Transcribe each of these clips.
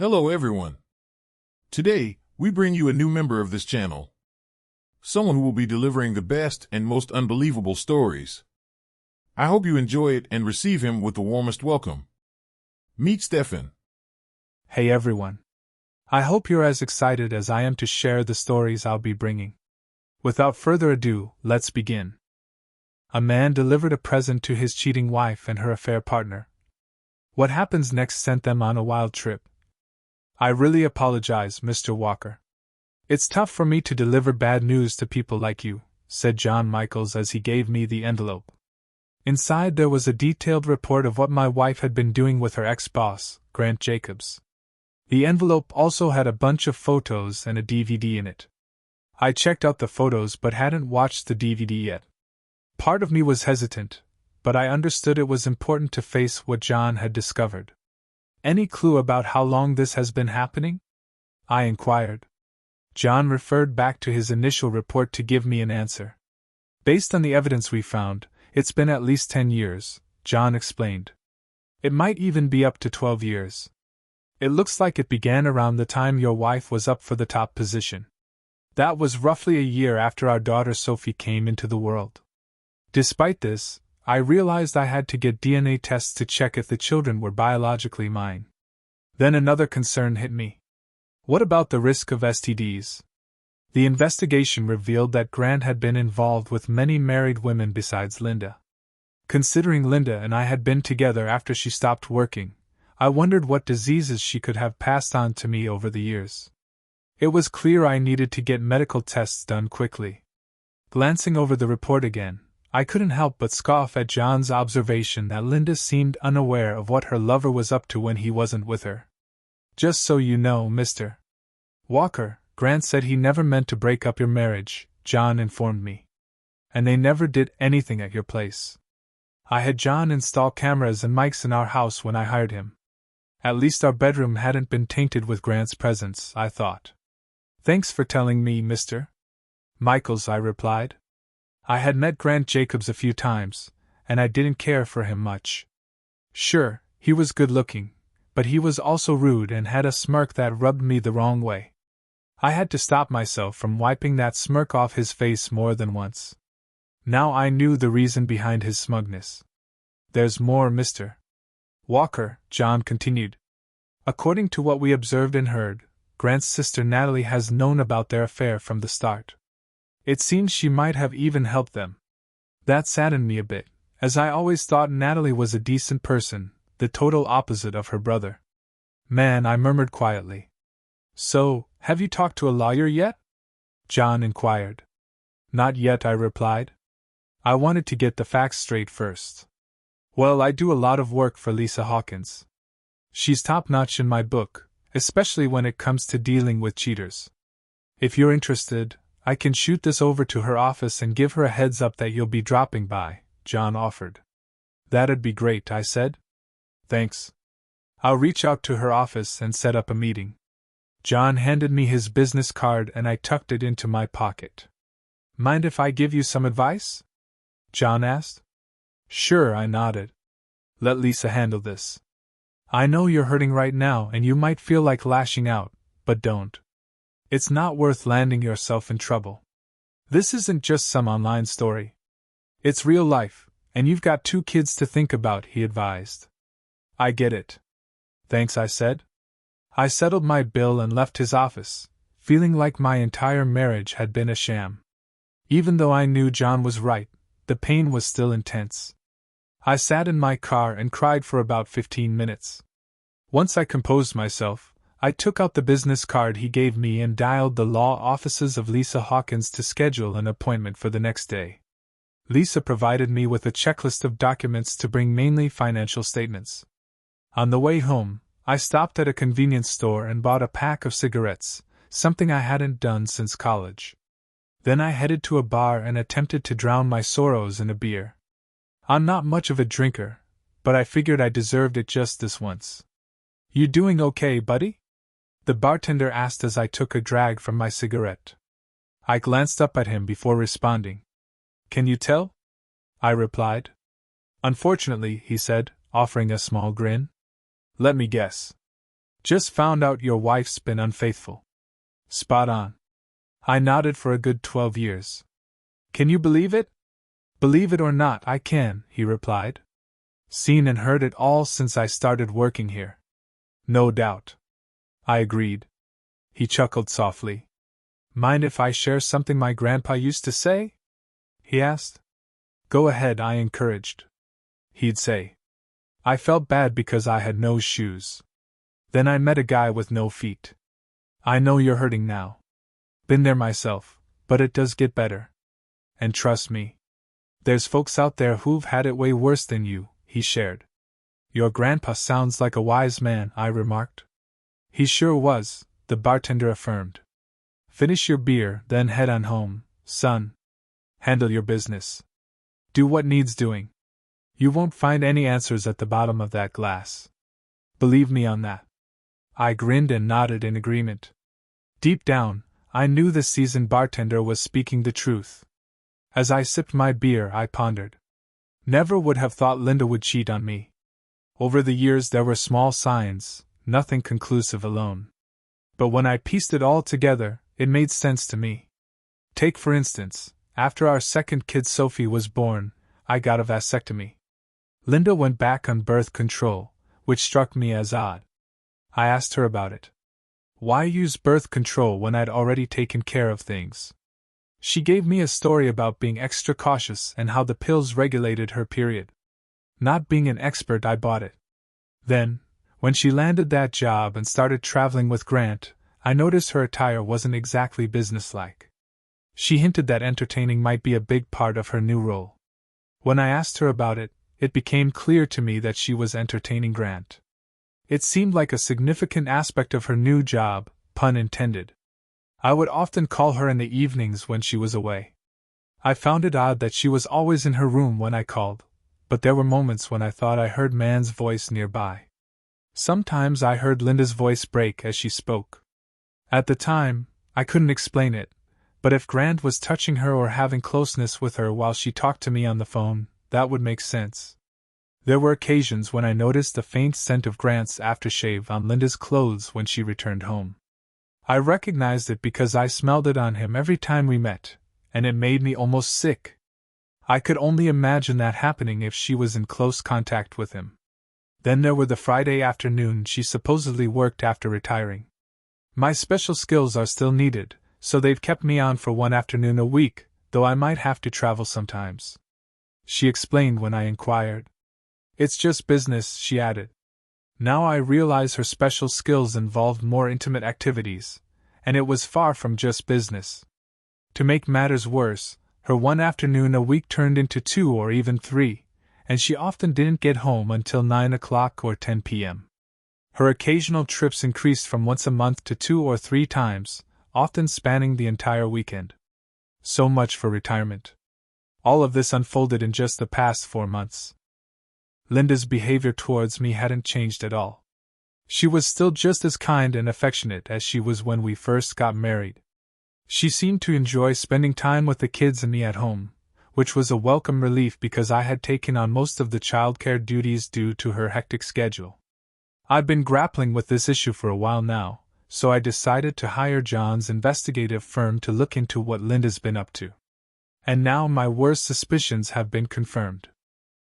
Hello everyone. Today, we bring you a new member of this channel. Someone who will be delivering the best and most unbelievable stories. I hope you enjoy it and receive him with the warmest welcome. Meet Steffan. Hey everyone. I hope you're as excited as I am to share the stories I'll be bringing. Without further ado, let's begin. A man delivered a present to his cheating wife and her affair partner. What happens next sent them on a wild trip. I really apologize, Mr. Walker. It's tough for me to deliver bad news to people like you, said John Michaels as he gave me the envelope. Inside there was a detailed report of what my wife had been doing with her ex-boss, Grant Jacobs. The envelope also had a bunch of photos and a DVD in it. I checked out the photos but hadn't watched the DVD yet. Part of me was hesitant, but I understood it was important to face what John had discovered. Any clue about how long this has been happening? I inquired. John referred back to his initial report to give me an answer. Based on the evidence we found, it's been at least 10 years, John explained. It might even be up to 12 years. It looks like it began around the time your wife was up for the top position. That was roughly a year after our daughter Sophie came into the world. Despite this, I realized I had to get DNA tests to check if the children were biologically mine. Then another concern hit me. What about the risk of STDs? The investigation revealed that Grant had been involved with many married women besides Linda. Considering Linda and I had been together after she stopped working, I wondered what diseases she could have passed on to me over the years. It was clear I needed to get medical tests done quickly. Glancing over the report again, I couldn't help but scoff at John's observation that Linda seemed unaware of what her lover was up to when he wasn't with her. Just so you know, Mr. Walker, Grant said he never meant to break up your marriage, John informed me. And they never did anything at your place. I had John install cameras and mics in our house when I hired him. At least our bedroom hadn't been tainted with Grant's presence, I thought. Thanks for telling me, Mr. Michaels, I replied. I had met Grant Jacobs a few times, and I didn't care for him much. Sure, he was good-looking, but he was also rude and had a smirk that rubbed me the wrong way. I had to stop myself from wiping that smirk off his face more than once. Now I knew the reason behind his smugness. There's more, Mr. Walker, John continued. According to what we observed and heard, Grant's sister Natalie has known about their affair from the start. It seems she might have even helped them. That saddened me a bit, as I always thought Natalie was a decent person, the total opposite of her brother. Man, I murmured quietly. So, have you talked to a lawyer yet? John inquired. Not yet, I replied. I wanted to get the facts straight first. Well, I do a lot of work for Lisa Hawkins. She's top-notch in my book, especially when it comes to dealing with cheaters. If you're interested, I can shoot this over to her office and give her a heads up that you'll be dropping by, John offered. That'd be great, I said. Thanks. I'll reach out to her office and set up a meeting. John handed me his business card and I tucked it into my pocket. Mind if I give you some advice? John asked. Sure, I nodded. Let Lisa handle this. I know you're hurting right now and you might feel like lashing out, but don't. It's not worth landing yourself in trouble. This isn't just some online story. It's real life, and you've got 2 kids to think about, he advised. I get it. Thanks, I said. I settled my bill and left his office, feeling like my entire marriage had been a sham. Even though I knew John was right, the pain was still intense. I sat in my car and cried for about 15 minutes. Once I composed myself, I took out the business card he gave me and dialed the law offices of Lisa Hawkins to schedule an appointment for the next day. Lisa provided me with a checklist of documents to bring, mainly financial statements. On the way home, I stopped at a convenience store and bought a pack of cigarettes, something I hadn't done since college. Then I headed to a bar and attempted to drown my sorrows in a beer. I'm not much of a drinker, but I figured I deserved it just this once. You doing okay, buddy? The bartender asked as I took a drag from my cigarette. I glanced up at him before responding. Can you tell? I replied. Unfortunately, he said, offering a small grin. Let me guess. Just found out your wife's been unfaithful. Spot on. I nodded for a good 12 years. Can you believe it? Believe it or not, I can, he replied. Seen and heard it all since I started working here. No doubt. I agreed. He chuckled softly. Mind if I share something my grandpa used to say? He asked. Go ahead, I encouraged. He'd say. I felt bad because I had no shoes. Then I met a guy with no feet. I know you're hurting now. Been there myself, but it does get better. And trust me. There's folks out there who've had it way worse than you, he shared. Your grandpa sounds like a wise man, I remarked. He sure was, the bartender affirmed. Finish your beer, then head on home, son. Handle your business. Do what needs doing. You won't find any answers at the bottom of that glass. Believe me on that. I grinned and nodded in agreement. Deep down, I knew the seasoned bartender was speaking the truth. As I sipped my beer, I pondered. Never would have thought Linda would cheat on me. Over the years there were small signs, nothing conclusive alone. But when I pieced it all together, it made sense to me. Take for instance, after our second kid Sophie was born, I got a vasectomy. Linda went back on birth control, which struck me as odd. I asked her about it. Why use birth control when I'd already taken care of things? She gave me a story about being extra cautious and how the pills regulated her period. Not being an expert, I bought it. Then, when she landed that job and started traveling with Grant, I noticed her attire wasn't exactly businesslike. She hinted that entertaining might be a big part of her new role. When I asked her about it, it became clear to me that she was entertaining Grant. It seemed like a significant aspect of her new job, pun intended. I would often call her in the evenings when she was away. I found it odd that she was always in her room when I called, but there were moments when I thought I heard Man's voice nearby. Sometimes I heard Linda's voice break as she spoke. At the time, I couldn't explain it, but if Grant was touching her or having closeness with her while she talked to me on the phone, that would make sense. There were occasions when I noticed the faint scent of Grant's aftershave on Linda's clothes when she returned home. I recognized it because I smelled it on him every time we met, and it made me almost sick. I could only imagine that happening if she was in close contact with him. Then there were the Friday afternoon she supposedly worked after retiring. My special skills are still needed, so they've kept me on for one afternoon a week, though I might have to travel sometimes. She explained when I inquired. It's just business, she added. Now I realize her special skills involved more intimate activities, and it was far from just business. To make matters worse, her one afternoon a week turned into 2 or even 3, and she often didn't get home until 9 o'clock or 10 p.m. Her occasional trips increased from once a month to 2 or 3 times, often spanning the entire weekend. So much for retirement. All of this unfolded in just the past 4 months. Linda's behavior towards me hadn't changed at all. She was still just as kind and affectionate as she was when we first got married. She seemed to enjoy spending time with the kids and me at home, which was a welcome relief because I had taken on most of the childcare duties due to her hectic schedule. I'd been grappling with this issue for a while now, so I decided to hire John's investigative firm to look into what Linda's been up to. And now my worst suspicions have been confirmed.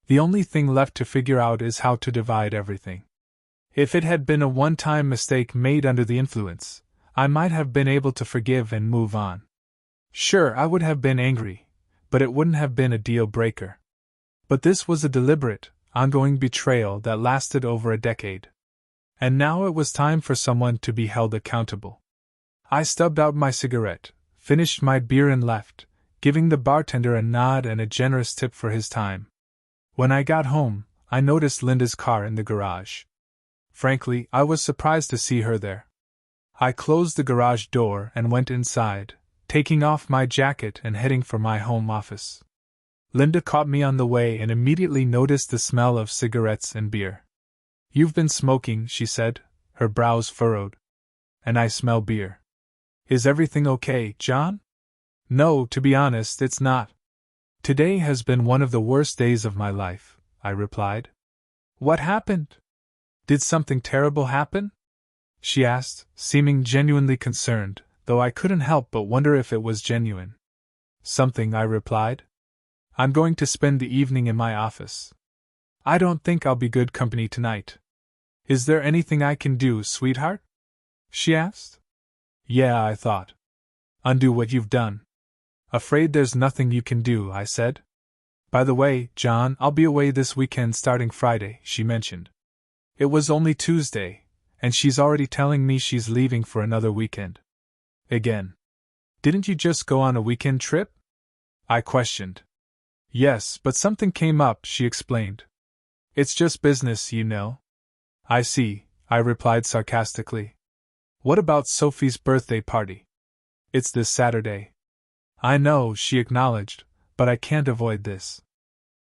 The only thing left to figure out is how to divide everything. If it had been a one-time mistake made under the influence, I might have been able to forgive and move on. Sure, I would have been angry, but it wouldn't have been a deal-breaker. But this was a deliberate, ongoing betrayal that lasted over a decade. And now it was time for someone to be held accountable. I stubbed out my cigarette, finished my beer and left, giving the bartender a nod and a generous tip for his time. When I got home, I noticed Linda's car in the garage. Frankly, I was surprised to see her there. I closed the garage door and went inside, taking off my jacket and heading for my home office. Linda caught me on the way and immediately noticed the smell of cigarettes and beer. "You've been smoking," she said, her brows furrowed. "And I smell beer. Is everything okay, John?" "No, to be honest, it's not. Today has been one of the worst days of my life," I replied. "What happened? Did something terrible happen?" she asked, seeming genuinely concerned, though I couldn't help but wonder if it was genuine. Something, I replied. I'm going to spend the evening in my office. I don't think I'll be good company tonight. Is there anything I can do, sweetheart? She asked. Yeah, I thought. Undo what you've done. Afraid there's nothing you can do, I said. By the way, John, I'll be away this weekend starting Friday, she mentioned. It was only Tuesday, and she's already telling me she's leaving for another weekend. Again. Didn't you just go on a weekend trip? I questioned. Yes, but something came up, she explained. It's just business, you know. I see, I replied sarcastically. What about Sophie's birthday party? It's this Saturday. I know, she acknowledged, but I can't avoid this.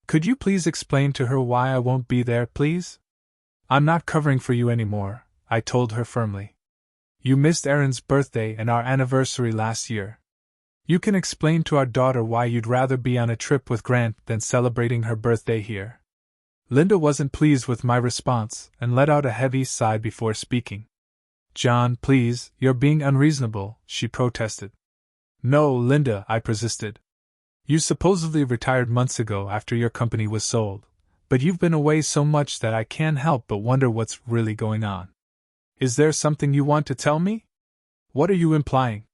Could you please explain to her why I won't be there, please? I'm not covering for you anymore, I told her firmly. You missed Erin's birthday and our anniversary last year. You can explain to our daughter why you'd rather be on a trip with Grant than celebrating her birthday here. Linda wasn't pleased with my response and let out a heavy sigh before speaking. John, please, you're being unreasonable, she protested. No, Linda, I persisted. You supposedly retired months ago after your company was sold, but you've been away so much that I can't help but wonder what's really going on. Is there something you want to tell me? What are you implying?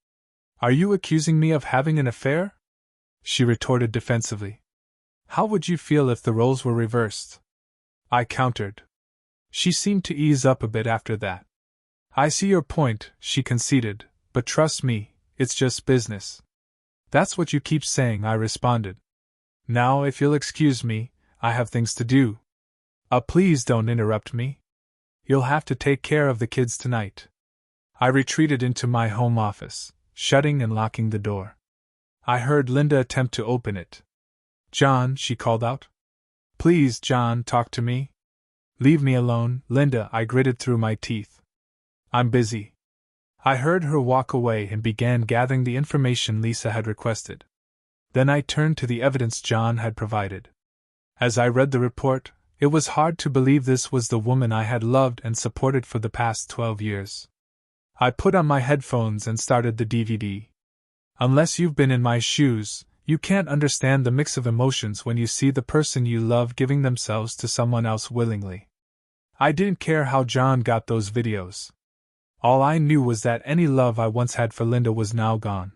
Are you accusing me of having an affair? She retorted defensively. How would you feel if the roles were reversed? I countered. She seemed to ease up a bit after that. I see your point, she conceded, but trust me, it's just business. That's what you keep saying, I responded. Now, if you'll excuse me, I have things to do. Please don't interrupt me. You'll have to take care of the kids tonight. I retreated into my home office, shutting and locking the door. I heard Linda attempt to open it. John, she called out. Please, John, talk to me. Leave me alone, Linda, I gritted through my teeth. I'm busy. I heard her walk away and began gathering the information Lisa had requested. Then I turned to the evidence John had provided. As I read the report, it was hard to believe this was the woman I had loved and supported for the past 12 years. I put on my headphones and started the DVD. Unless you've been in my shoes, you can't understand the mix of emotions when you see the person you love giving themselves to someone else willingly. I didn't care how John got those videos. All I knew was that any love I once had for Linda was now gone.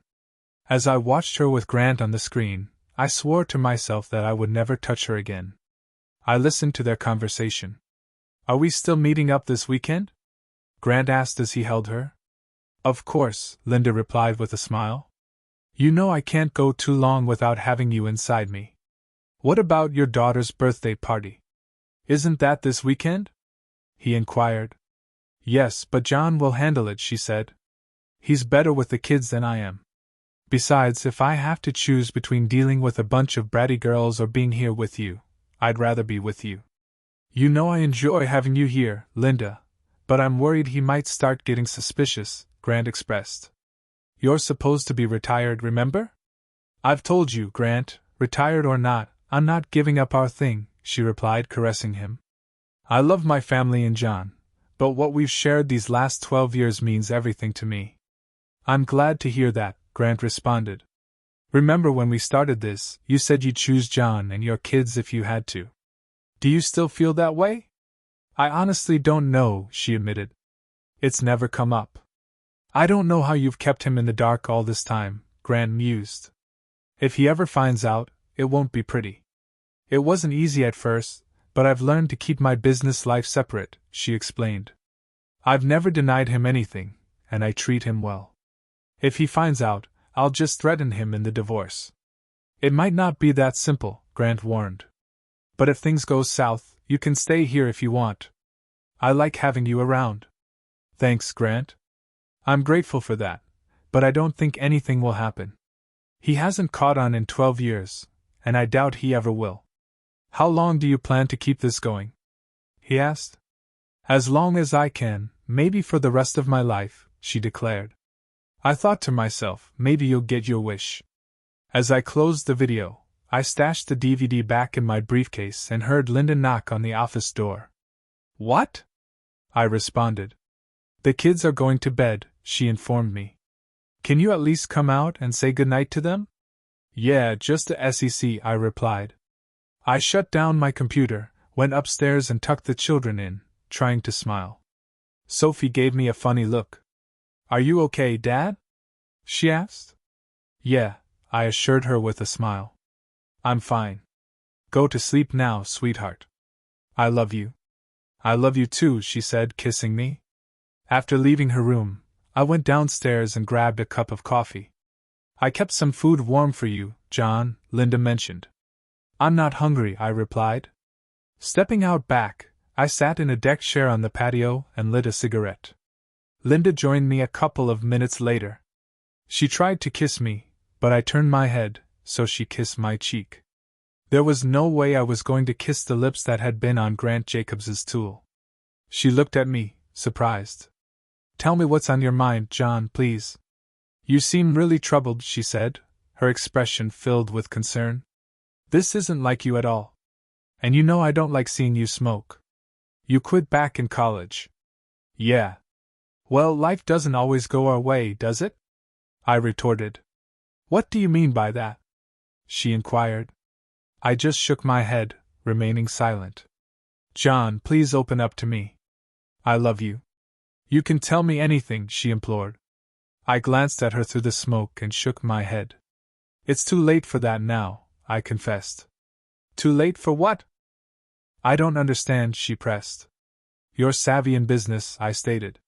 As I watched her with Grant on the screen, I swore to myself that I would never touch her again. I listened to their conversation. Are we still meeting up this weekend? Grant asked as he held her. Of course, Linda replied with a smile. You know I can't go too long without having you inside me. What about your daughter's birthday party? Isn't that this weekend? He inquired. Yes, but John will handle it, she said. He's better with the kids than I am. Besides, if I have to choose between dealing with a bunch of bratty girls or being here with you, I'd rather be with you. You know I enjoy having you here, Linda, but I'm worried he might start getting suspicious, Grant expressed. You're supposed to be retired, remember? I've told you, Grant, retired or not, I'm not giving up our thing, she replied, caressing him. I love my family and John, but what we've shared these last 12 years means everything to me. I'm glad to hear that, Grant responded. Remember when we started this, you said you'd choose John and your kids if you had to. Do you still feel that way? I honestly don't know, she admitted. It's never come up. I don't know how you've kept him in the dark all this time, Grant mused. If he ever finds out, it won't be pretty. It wasn't easy at first, but I've learned to keep my business life separate, she explained. I've never denied him anything, and I treat him well. If he finds out, I'll just threaten him in the divorce. It might not be that simple, Grant warned. But if things go south, you can stay here if you want. I like having you around. Thanks, Grant. I'm grateful for that, but I don't think anything will happen. He hasn't caught on in 12 years, and I doubt he ever will. How long do you plan to keep this going? He asked. As long as I can, maybe for the rest of my life, she declared. I thought to myself, maybe you'll get your wish. As I closed the video, I stashed the DVD back in my briefcase and heard Linda knock on the office door. What? I responded. The kids are going to bed, she informed me. Can you at least come out and say goodnight to them? Yeah, just a sec, I replied. I shut down my computer, went upstairs and tucked the children in, trying to smile. Sophie gave me a funny look. Are you okay, Dad? She asked. Yeah, I assured her with a smile. I'm fine. Go to sleep now, sweetheart. I love you. I love you too, she said, kissing me. After leaving her room, I went downstairs and grabbed a cup of coffee. I kept some food warm for you, John, Linda mentioned. I'm not hungry, I replied. Stepping out back, I sat in a deck chair on the patio and lit a cigarette. Linda joined me a couple of minutes later. She tried to kiss me, but I turned my head, so she kissed my cheek. There was no way I was going to kiss the lips that had been on Grant Jacobs's tool. She looked at me, surprised. Tell me what's on your mind, John, please. You seem really troubled, she said, her expression filled with concern. This isn't like you at all. And you know I don't like seeing you smoke. You quit back in college. Yeah. Well, life doesn't always go our way, does it? I retorted. What do you mean by that? She inquired. I just shook my head, remaining silent. John, please open up to me. I love you. You can tell me anything, she implored. I glanced at her through the smoke and shook my head. It's too late for that now, I confessed. Too late for what? I don't understand, she pressed. You're savvy in business, I stated.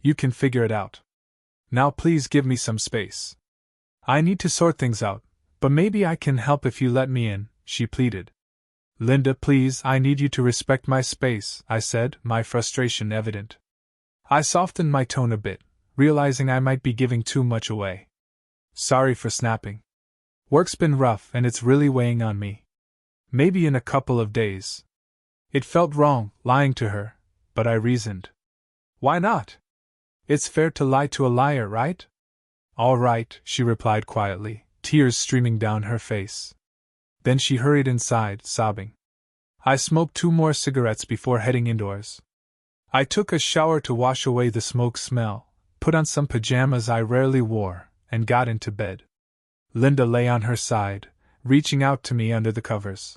You can figure it out. Now please give me some space. I need to sort things out, but maybe I can help if you let me in, she pleaded. Linda, please, I need you to respect my space, I said, my frustration evident. I softened my tone a bit, realizing I might be giving too much away. Sorry for snapping. Work's been rough and it's really weighing on me. Maybe in a couple of days. It felt wrong, lying to her, but I reasoned. Why not? It's fair to lie to a liar, right? All right, she replied quietly, tears streaming down her face. Then she hurried inside, sobbing. I smoked 2 more cigarettes before heading indoors. I took a shower to wash away the smoke smell, put on some pajamas I rarely wore, and got into bed. Linda lay on her side, reaching out to me under the covers.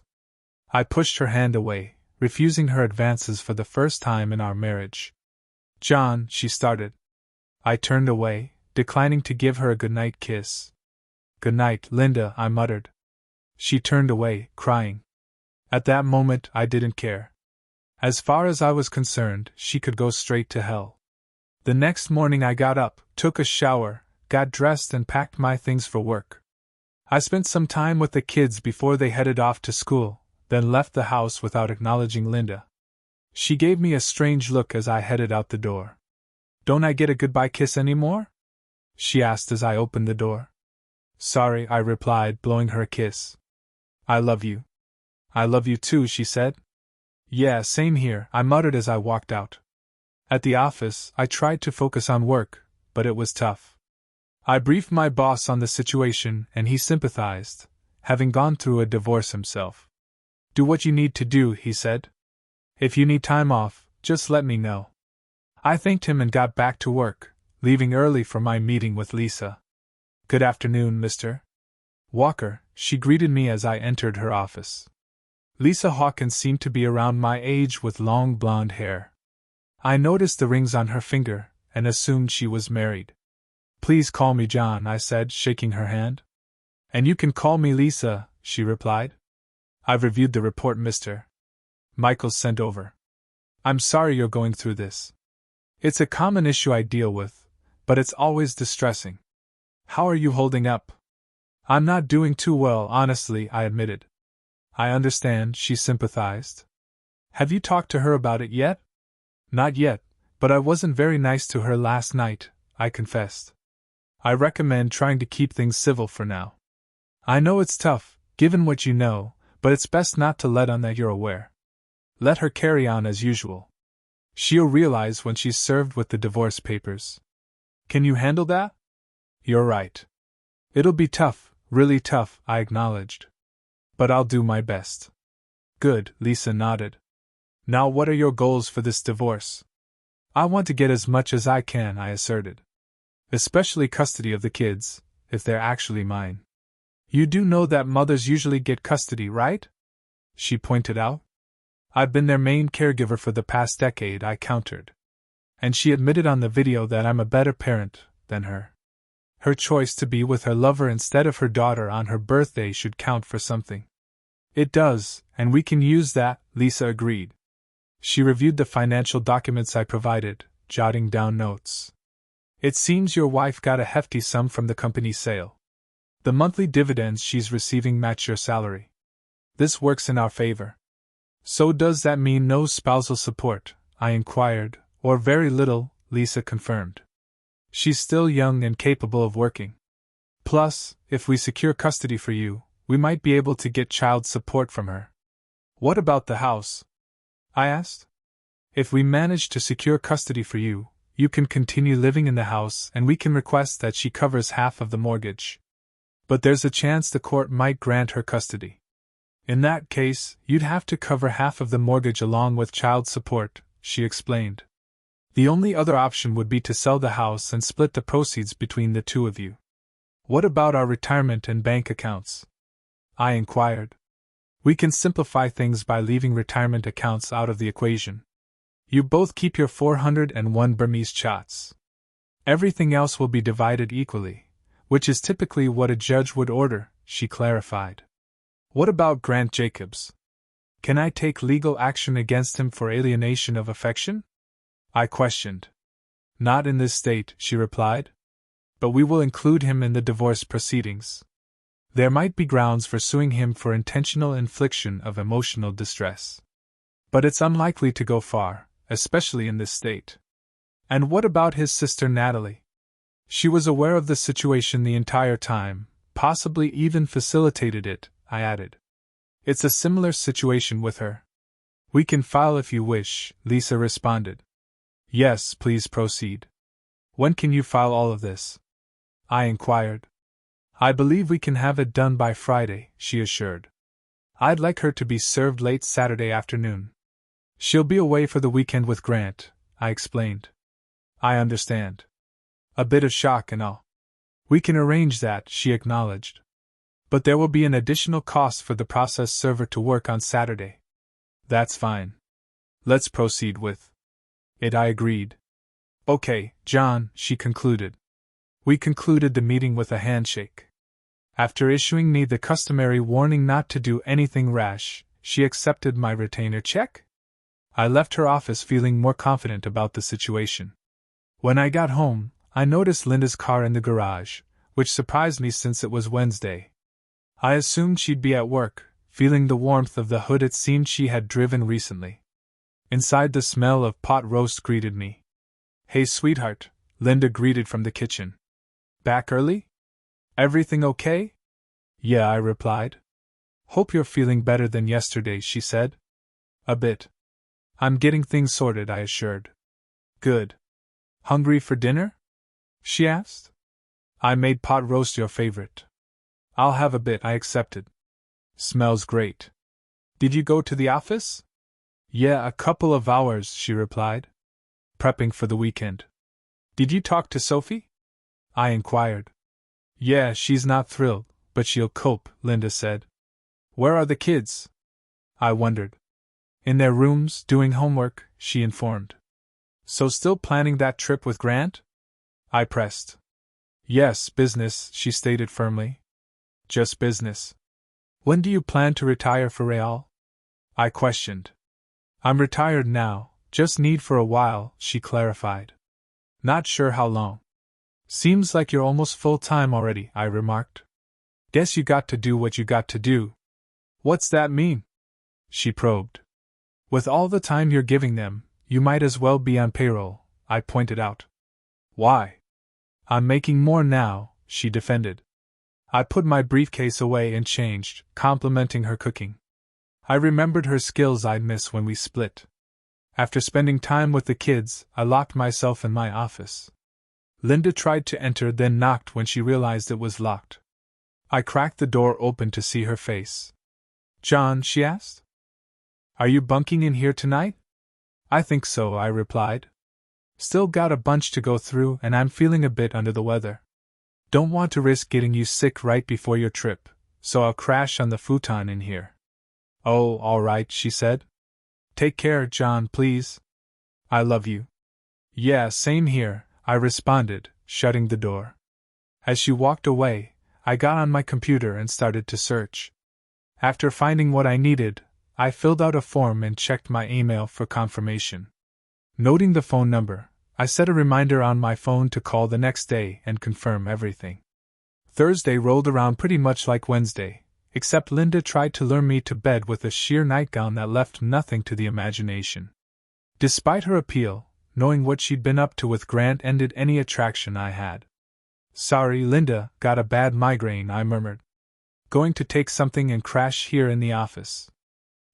I pushed her hand away, refusing her advances for the first time in our marriage. John, she started. I turned away, declining to give her a goodnight kiss. Good night, Linda, I muttered. She turned away, crying. At that moment, I didn't care. As far as I was concerned, she could go straight to hell. The next morning I got up, took a shower, got dressed and packed my things for work. I spent some time with the kids before they headed off to school, then left the house without acknowledging Linda. She gave me a strange look as I headed out the door. Don't I get a goodbye kiss anymore? She asked as I opened the door. Sorry, I replied, blowing her a kiss. I love you. I love you too, she said. Yeah, same here, I muttered as I walked out. At the office, I tried to focus on work, but it was tough. I briefed my boss on the situation and he sympathized, having gone through a divorce himself. Do what you need to do, he said. If you need time off, just let me know. I thanked him and got back to work, leaving early for my meeting with Lisa. Good afternoon, Mr. Walker, she greeted me as I entered her office. Lisa Hawkins seemed to be around my age with long blonde hair. I noticed the rings on her finger and assumed she was married. Please call me John, I said, shaking her hand. And you can call me Lisa, she replied. I've reviewed the report Mr. Michaels sent over. I'm sorry you're going through this. It's a common issue I deal with, but it's always distressing. How are you holding up? I'm not doing too well, honestly, I admitted. I understand, she sympathized. Have you talked to her about it yet? Not yet, but I wasn't very nice to her last night, I confessed. I recommend trying to keep things civil for now. I know it's tough, given what you know, but it's best not to let on that you're aware. Let her carry on as usual. She'll realize when she's served with the divorce papers. Can you handle that? You're right. It'll be tough, really tough, I acknowledged. But I'll do my best. Good, Lisa nodded. Now what are your goals for this divorce? I want to get as much as I can, I asserted. Especially custody of the kids, if they're actually mine. You do know that mothers usually get custody, right? She pointed out. I've been their main caregiver for the past decade, I countered. And she admitted on the video that I'm a better parent than her. Her choice to be with her lover instead of her daughter on her birthday should count for something. It does, and we can use that, Lisa agreed. She reviewed the financial documents I provided, jotting down notes. It seems your wife got a hefty sum from the company's sale. The monthly dividends she's receiving match your salary. This works in our favor. So does that mean no spousal support? I inquired. Or very little, Lisa confirmed. She's still young and capable of working. Plus, if we secure custody for you, we might be able to get child support from her. What about the house? I asked. If we manage to secure custody for you, you can continue living in the house and we can request that she covers half of the mortgage. But there's a chance the court might grant her custody. In that case, you'd have to cover half of the mortgage along with child support, she explained. The only other option would be to sell the house and split the proceeds between the two of you. What about our retirement and bank accounts? I inquired. We can simplify things by leaving retirement accounts out of the equation. You both keep your 401 Burmese chats. Everything else will be divided equally, which is typically what a judge would order, she clarified. What about Grant Jacobs? Can I take legal action against him for alienation of affection? I questioned. Not in this state, she replied. But we will include him in the divorce proceedings. There might be grounds for suing him for intentional infliction of emotional distress. But it's unlikely to go far, especially in this state. And what about his sister Natalie? She was aware of the situation the entire time, possibly even facilitated it, I added. It's a similar situation with her. We can file if you wish, Lisa responded. Yes, please proceed. When can you file all of this? I inquired. I believe we can have it done by Friday, she assured. I'd like her to be served late Saturday afternoon. She'll be away for the weekend with Grant, I explained. I understand. A bit of shock and all. We can arrange that, she acknowledged. But there will be an additional cost for the process server to work on Saturday. That's fine. Let's proceed with it, I agreed. Okay, John, she concluded. We concluded the meeting with a handshake. After issuing me the customary warning not to do anything rash, she accepted my retainer check. I left her office feeling more confident about the situation. When I got home, I noticed Linda's car in the garage, which surprised me since it was Wednesday. I assumed she'd be at work, feeling the warmth of the hood it seemed she had driven recently. Inside, the smell of pot roast greeted me. Hey sweetheart, Linda greeted from the kitchen. Back early? Everything okay? Yeah, I replied. Hope you're feeling better than yesterday, she said. A bit. I'm getting things sorted, I assured. Good. Hungry for dinner? She asked. I made pot roast your favorite. I'll have a bit, I accepted. Smells great. Did you go to the office? Yeah, a couple of hours, she replied. Prepping for the weekend. Did you talk to Sophie? I inquired. Yeah, she's not thrilled, but she'll cope, Linda said. Where are the kids? I wondered. In their rooms, doing homework, she informed. So still planning that trip with Grant? I pressed. Yes, business, she stated firmly. Just business. When do you plan to retire for real? I questioned. I'm retired now, just need for a while, she clarified. Not sure how long. Seems like you're almost full-time already, I remarked. Guess you got to do what you got to do. What's that mean? She probed. With all the time you're giving them, you might as well be on payroll, I pointed out. Why? I'm making more now, she defended. I put my briefcase away and changed, complimenting her cooking. I remembered her skills I'd miss when we split. After spending time with the kids, I locked myself in my office. Linda tried to enter, then knocked when she realized it was locked. I cracked the door open to see her face. John, she asked? Are you bunking in here tonight? I think so, I replied. Still got a bunch to go through and I'm feeling a bit under the weather. Don't want to risk getting you sick right before your trip, so I'll crash on the futon in here. Oh, all right, she said. Take care, John, please. I love you. Yeah, same here, I responded, shutting the door. As she walked away, I got on my computer and started to search. After finding what I needed, I filled out a form and checked my email for confirmation. Noting the phone number, I set a reminder on my phone to call the next day and confirm everything. Thursday rolled around pretty much like Wednesday, except Linda tried to lure me to bed with a sheer nightgown that left nothing to the imagination. Despite her appeal, knowing what she'd been up to with Grant ended any attraction I had. Sorry, Linda, got a bad migraine, I murmured. Going to take something and crash here in the office.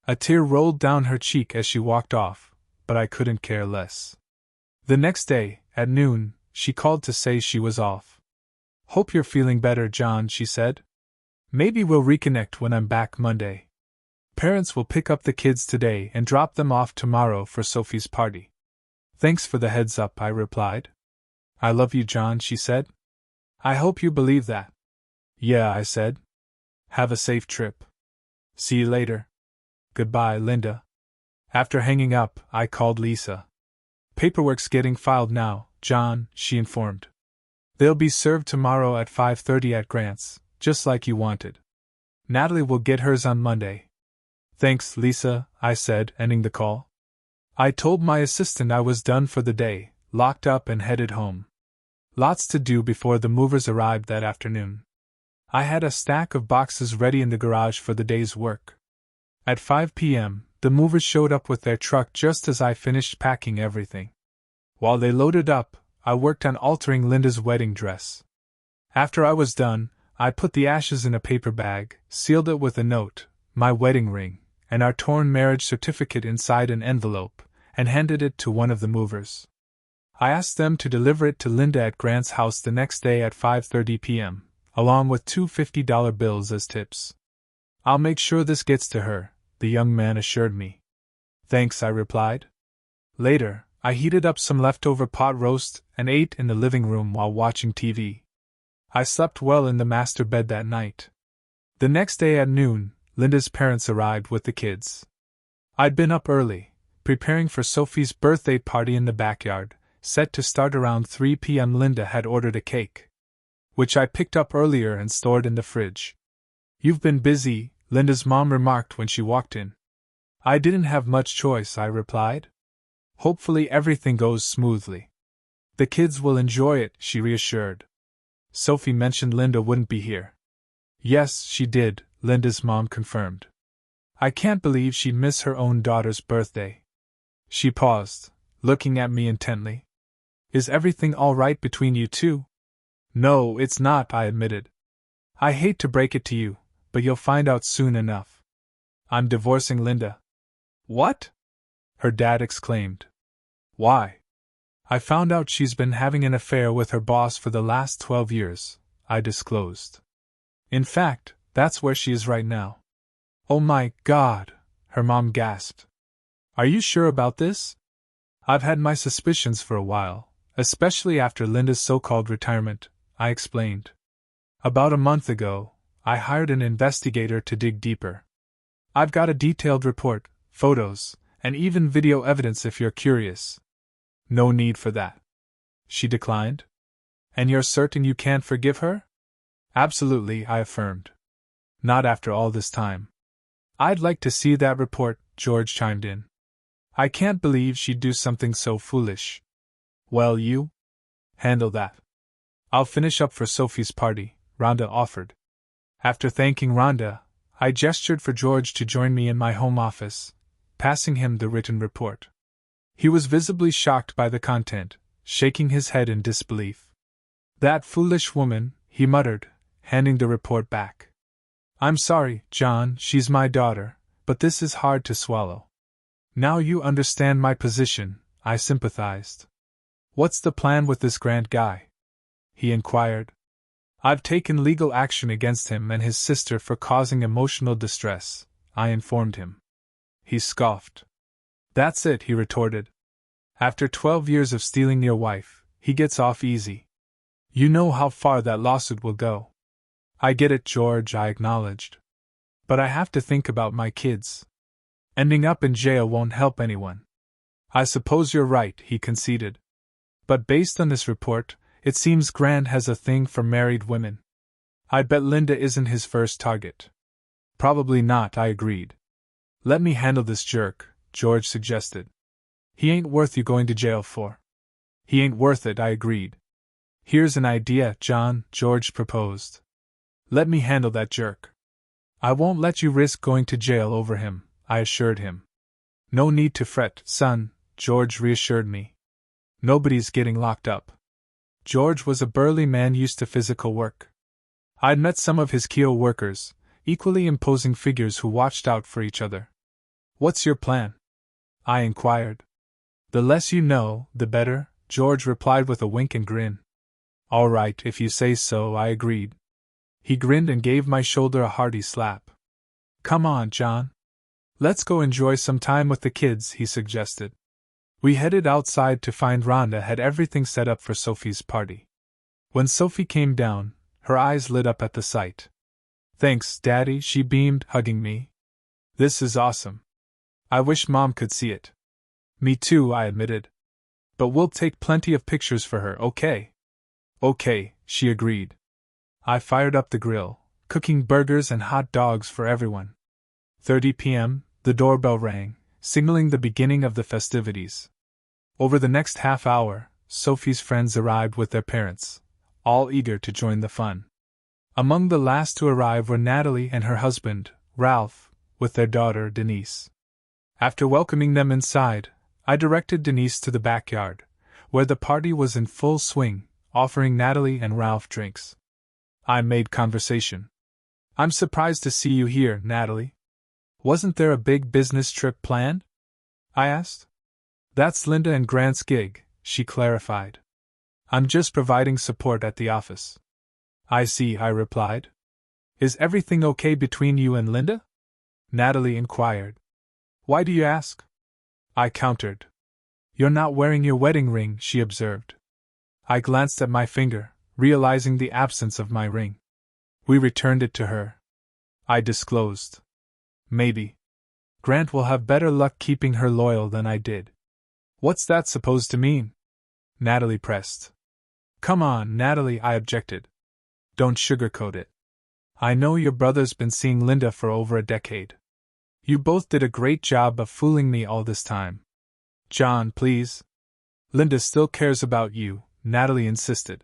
A tear rolled down her cheek as she walked off, but I couldn't care less. The next day, at noon, she called to say she was off. Hope you're feeling better, John, she said. Maybe we'll reconnect when I'm back Monday. Parents will pick up the kids today and drop them off tomorrow for Sophie's party. Thanks for the heads up, I replied. I love you, John, she said. I hope you believe that. Yeah, I said. Have a safe trip. See you later. Goodbye, Linda. After hanging up, I called Lisa. Paperwork's getting filed now, John, she informed. They'll be served tomorrow at 5:30 at Grant's, just like you wanted. Natalie will get hers on Monday. Thanks, Lisa, I said, ending the call. I told my assistant I was done for the day, locked up and headed home. Lots to do before the movers arrived that afternoon. I had a stack of boxes ready in the garage for the day's work. At 5 p.m., the movers showed up with their truck just as I finished packing everything. While they loaded up, I worked on altering Linda's wedding dress. After I was done, I put the ashes in a paper bag, sealed it with a note, my wedding ring, and our torn marriage certificate inside an envelope, and handed it to one of the movers. I asked them to deliver it to Linda at Grant's house the next day at 5:30 p.m., along with two $50 bills as tips. I'll make sure this gets to her, the young man assured me. Thanks, I replied. Later, I heated up some leftover pot roast and ate in the living room while watching TV. I slept well in the master bed that night. The next day at noon, Linda's parents arrived with the kids. I'd been up early, preparing for Sophie's birthday party in the backyard, set to start around 3 p.m. Linda had ordered a cake, which I picked up earlier and stored in the fridge. You've been busy, Linda's mom remarked when she walked in. I didn't have much choice, I replied. Hopefully everything goes smoothly. The kids will enjoy it, she reassured. Sophie mentioned Linda wouldn't be here. Yes, she did, Linda's mom confirmed. I can't believe she'd miss her own daughter's birthday. She paused, looking at me intently. Is everything all right between you two? No, it's not, I admitted. I hate to break it to you, but you'll find out soon enough. I'm divorcing Linda. What? Her dad exclaimed. Why? I found out she's been having an affair with her boss for the last 12 years, I disclosed. In fact, that's where she is right now. Oh my God, her mom gasped. Are you sure about this? I've had my suspicions for a while, especially after Linda's so-called retirement, I explained. About a month ago, I hired an investigator to dig deeper. I've got a detailed report, photos, and even video evidence if you're curious. No need for that. She declined. And you're certain you can't forgive her? Absolutely, I affirmed. Not after all this time. I'd like to see that report, George chimed in. I can't believe she'd do something so foolish. Well, you handle that. I'll finish up for Sophie's party, Rhonda offered. After thanking Rhonda, I gestured for George to join me in my home office, passing him the written report. He was visibly shocked by the content, shaking his head in disbelief. That foolish woman, he muttered, handing the report back. I'm sorry, John, she's my daughter, but this is hard to swallow. Now you understand my position, I sympathized. What's the plan with this Grant guy? He inquired. I've taken legal action against him and his sister for causing emotional distress, I informed him. He scoffed. That's it, he retorted. After 12 years of stealing your wife, he gets off easy. You know how far that lawsuit will go. I get it, George, I acknowledged. But I have to think about my kids. Ending up in jail won't help anyone. I suppose you're right, he conceded. But based on this report, it seems Grant has a thing for married women. I bet Linda isn't his first target. Probably not, I agreed. Let me handle this jerk, George suggested. He ain't worth you going to jail for. He ain't worth it, I agreed. Here's an idea, John, George proposed. Let me handle that jerk. I won't let you risk going to jail over him, I assured him. No need to fret, son, George reassured me. Nobody's getting locked up. George was a burly man used to physical work. I'd met some of his Keo workers, equally imposing figures who watched out for each other. What's your plan? I inquired. The less you know, the better, George replied with a wink and grin. All right, if you say so, I agreed. He grinned and gave my shoulder a hearty slap. Come on, John. Let's go enjoy some time with the kids, he suggested. We headed outside to find Rhonda had everything set up for Sophie's party. When Sophie came down, her eyes lit up at the sight. Thanks, Daddy, she beamed, hugging me. This is awesome. I wish Mom could see it. Me too, I admitted. But we'll take plenty of pictures for her, okay? Okay, she agreed. I fired up the grill, cooking burgers and hot dogs for everyone. 3:30 p.m., the doorbell rang, signaling the beginning of the festivities. Over the next half hour, Sophie's friends arrived with their parents, all eager to join the fun. Among the last to arrive were Natalie and her husband, Ralph, with their daughter, Denise. After welcoming them inside, I directed Denise to the backyard, where the party was in full swing, offering Natalie and Ralph drinks. I made conversation. I'm surprised to see you here, Natalie. Wasn't there a big business trip planned? I asked. That's Linda and Grant's gig, she clarified. I'm just providing support at the office. I see, I replied. Is everything okay between you and Linda? Natalie inquired. Why do you ask? I countered. You're not wearing your wedding ring, she observed. I glanced at my finger, realizing the absence of my ring. We returned it to her. I disclosed. Maybe. Grant will have better luck keeping her loyal than I did. What's that supposed to mean? Natalie pressed. Come on, Natalie, I objected. Don't sugarcoat it. I know your brother's been seeing Linda for over a decade. You both did a great job of fooling me all this time. John, please. Linda still cares about you, Natalie insisted.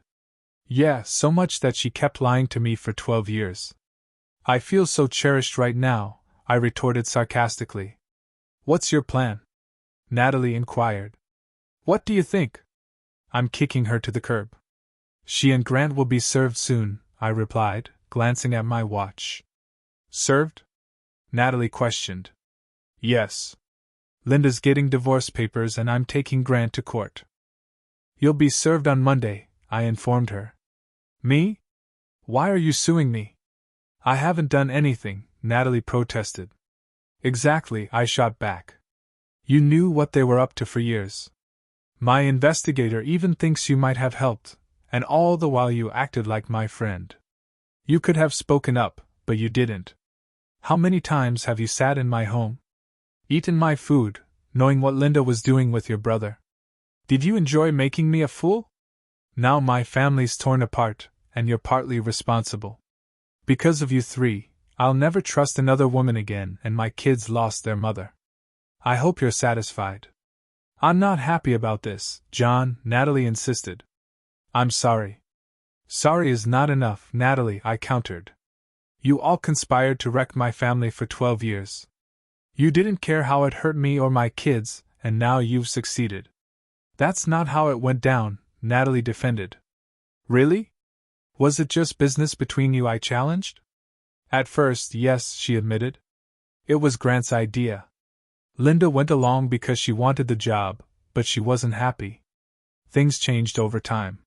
Yeah, so much that she kept lying to me for 12 years. I feel so cherished right now, I retorted sarcastically. What's your plan? Natalie inquired. What do you think? I'm kicking her to the curb. She and Grant will be served soon, I replied, glancing at my watch. Served? Natalie questioned. Yes. Linda's getting divorce papers and I'm taking Grant to court. You'll be served on Monday, I informed her. Me? Why are you suing me? I haven't done anything, Natalie protested. Exactly, I shot back. You knew what they were up to for years. My investigator even thinks you might have helped, and all the while you acted like my friend. You could have spoken up, but you didn't. How many times have you sat in my home? Eaten my food, knowing what Linda was doing with your brother? Did you enjoy making me a fool? Now my family's torn apart, and you're partly responsible. Because of you three, I'll never trust another woman again, and my kids lost their mother. I hope you're satisfied. I'm not happy about this, John, Natalie insisted. I'm sorry. Sorry is not enough, Natalie, I countered. You all conspired to wreck my family for 12 years. You didn't care how it hurt me or my kids, and now you've succeeded. That's not how it went down, Natalie defended. Really? Was it just business between you, I challenged? At first, yes, she admitted. It was Grant's idea. Linda went along because she wanted the job, but she wasn't happy. Things changed over time.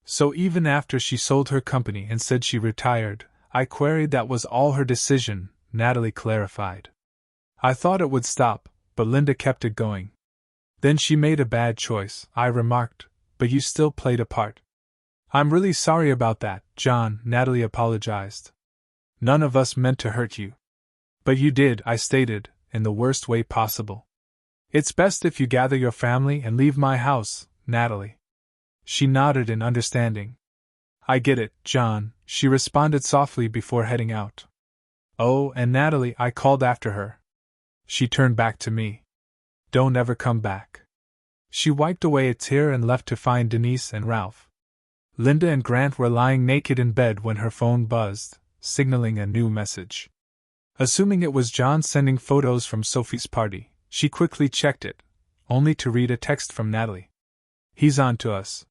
So even after she sold her company and said she retired, I queried that was all her decision, Natalie clarified. I thought it would stop, but Linda kept it going. Then she made a bad choice, I remarked, but you still played a part. I'm really sorry about that, John, Natalie apologized. None of us meant to hurt you. But you did, I stated, in the worst way possible. It's best if you gather your family and leave my house, Natalie. She nodded in understanding. I get it, John, she responded softly before heading out. Oh, and Natalie, I called after her. She turned back to me. Don't ever come back. She wiped away a tear and left to find Denise and Ralph. Linda and Grant were lying naked in bed when her phone buzzed, signaling a new message. Assuming it was John sending photos from Sophie's party, she quickly checked it, only to read a text from Natalie. He's on to us.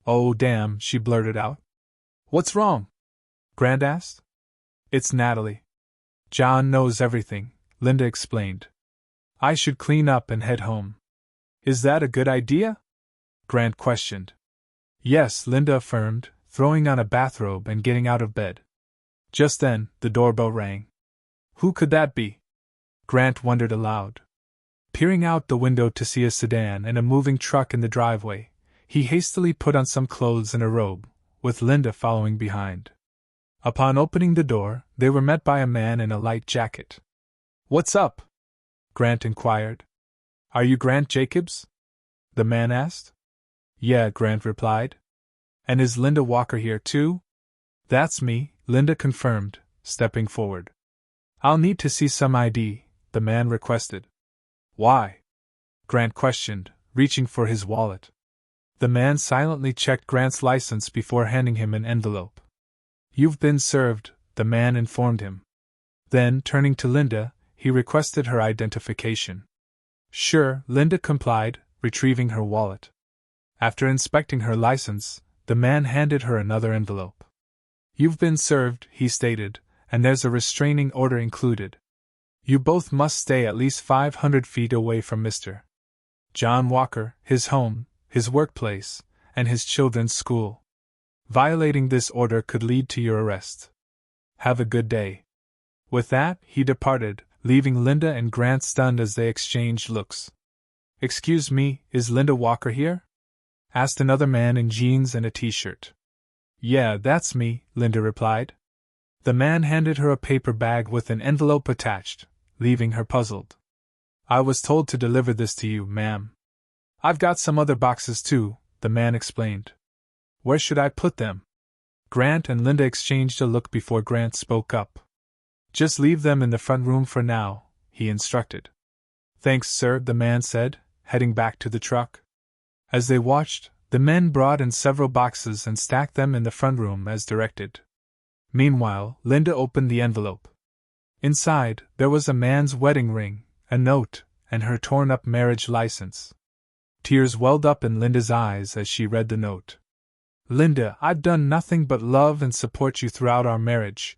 Oh damn, she blurted out. What's wrong? Grant asked. It's Natalie. John knows everything, Linda explained. I should clean up and head home. Is that a good idea? Grant questioned. Yes, Linda affirmed, throwing on a bathrobe and getting out of bed. Just then, the doorbell rang. Who could that be? Grant wondered aloud. Peering out the window to see a sedan and a moving truck in the driveway, he hastily put on some clothes and a robe, with Linda following behind. Upon opening the door, they were met by a man in a light jacket. What's up? Grant inquired. Are you Grant Jacobs? The man asked. Yeah, Grant replied. And is Linda Walker here too? That's me, Linda confirmed, stepping forward. I'll need to see some ID, the man requested. Why? Grant questioned, reaching for his wallet. The man silently checked Grant's license before handing him an envelope. You've been served, the man informed him. Then, turning to Linda, he requested her identification. Sure, Linda complied, retrieving her wallet. After inspecting her license, the man handed her another envelope. You've been served, he stated, and there's a restraining order included. You both must stay at least 500 feet away from Mr. John Walker, his home, his workplace, and his children's school. Violating this order could lead to your arrest. Have a good day. With that, he departed, leaving Linda and Grant stunned as they exchanged looks. Excuse me, is Linda Walker here? Asked another man in jeans and a t-shirt. Yeah, that's me, Linda replied. The man handed her a paper bag with an envelope attached, leaving her puzzled. I was told to deliver this to you, ma'am. I've got some other boxes too, the man explained. Where should I put them? Grant and Linda exchanged a look before Grant spoke up. Just leave them in the front room for now, he instructed. Thanks, sir, the man said, heading back to the truck. As they watched, the men brought in several boxes and stacked them in the front room as directed. Meanwhile, Linda opened the envelope. Inside, there was a man's wedding ring, a note, and her torn-up marriage license. Tears welled up in Linda's eyes as she read the note. Linda, I've done nothing but love and support you throughout our marriage.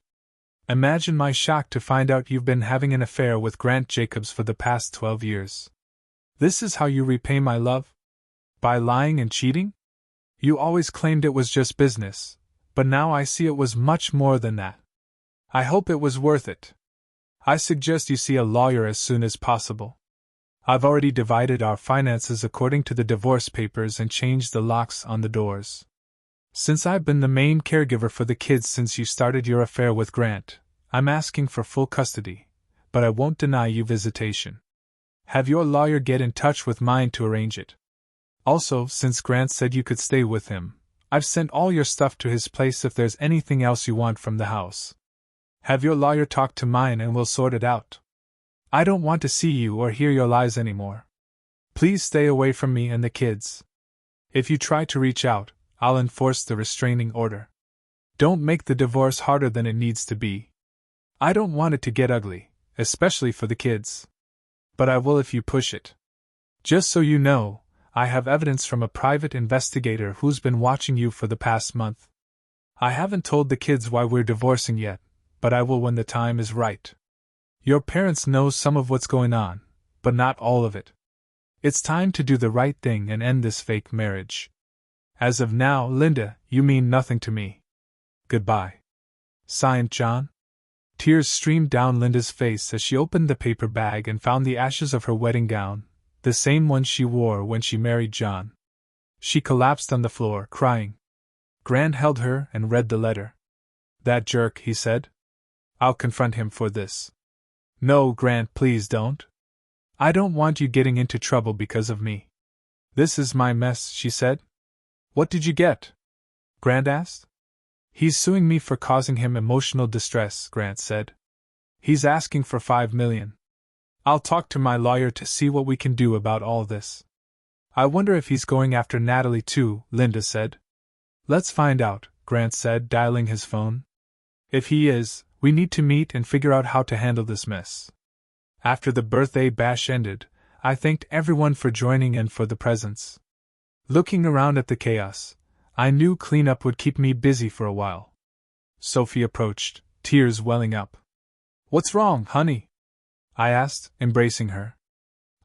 Imagine my shock to find out you've been having an affair with Grant Jacobs for the past 12 years. This is how you repay my love? By lying and cheating? You always claimed it was just business, but now I see it was much more than that. I hope it was worth it. I suggest you see a lawyer as soon as possible. I've already divided our finances according to the divorce papers and changed the locks on the doors. Since I've been the main caregiver for the kids since you started your affair with Grant, I'm asking for full custody, but I won't deny you visitation. Have your lawyer get in touch with mine to arrange it. Also, since Grant said you could stay with him, I've sent all your stuff to his place if there's anything else you want from the house. Have your lawyer talk to mine and we'll sort it out. I don't want to see you or hear your lies anymore. Please stay away from me and the kids. If you try to reach out, I'll enforce the restraining order. Don't make the divorce harder than it needs to be. I don't want it to get ugly, especially for the kids. But I will if you push it. Just so you know, I have evidence from a private investigator who's been watching you for the past month. I haven't told the kids why we're divorcing yet, but I will when the time is right. Your parents know some of what's going on, but not all of it. It's time to do the right thing and end this fake marriage. As of now, Linda, you mean nothing to me. Goodbye. Signed, John. Tears streamed down Linda's face as she opened the paper bag and found the ashes of her wedding gown, The same one she wore when she married John. She collapsed on the floor, crying. Grant held her and read the letter. That jerk, he said. I'll confront him for this. No, Grant, please don't. I don't want you getting into trouble because of me. This is my mess, she said. What did you get? Grant asked. He's suing me for causing him emotional distress, Grant said. He's asking for $5 million. I'll talk to my lawyer to see what we can do about all this. I wonder if he's going after Natalie too, Linda said. Let's find out, Grant said, dialing his phone. If he is, we need to meet and figure out how to handle this mess. After the birthday bash ended, I thanked everyone for joining and for the presents. Looking around at the chaos, I knew cleanup would keep me busy for a while. Sophie approached, tears welling up. What's wrong, honey? I asked, embracing her.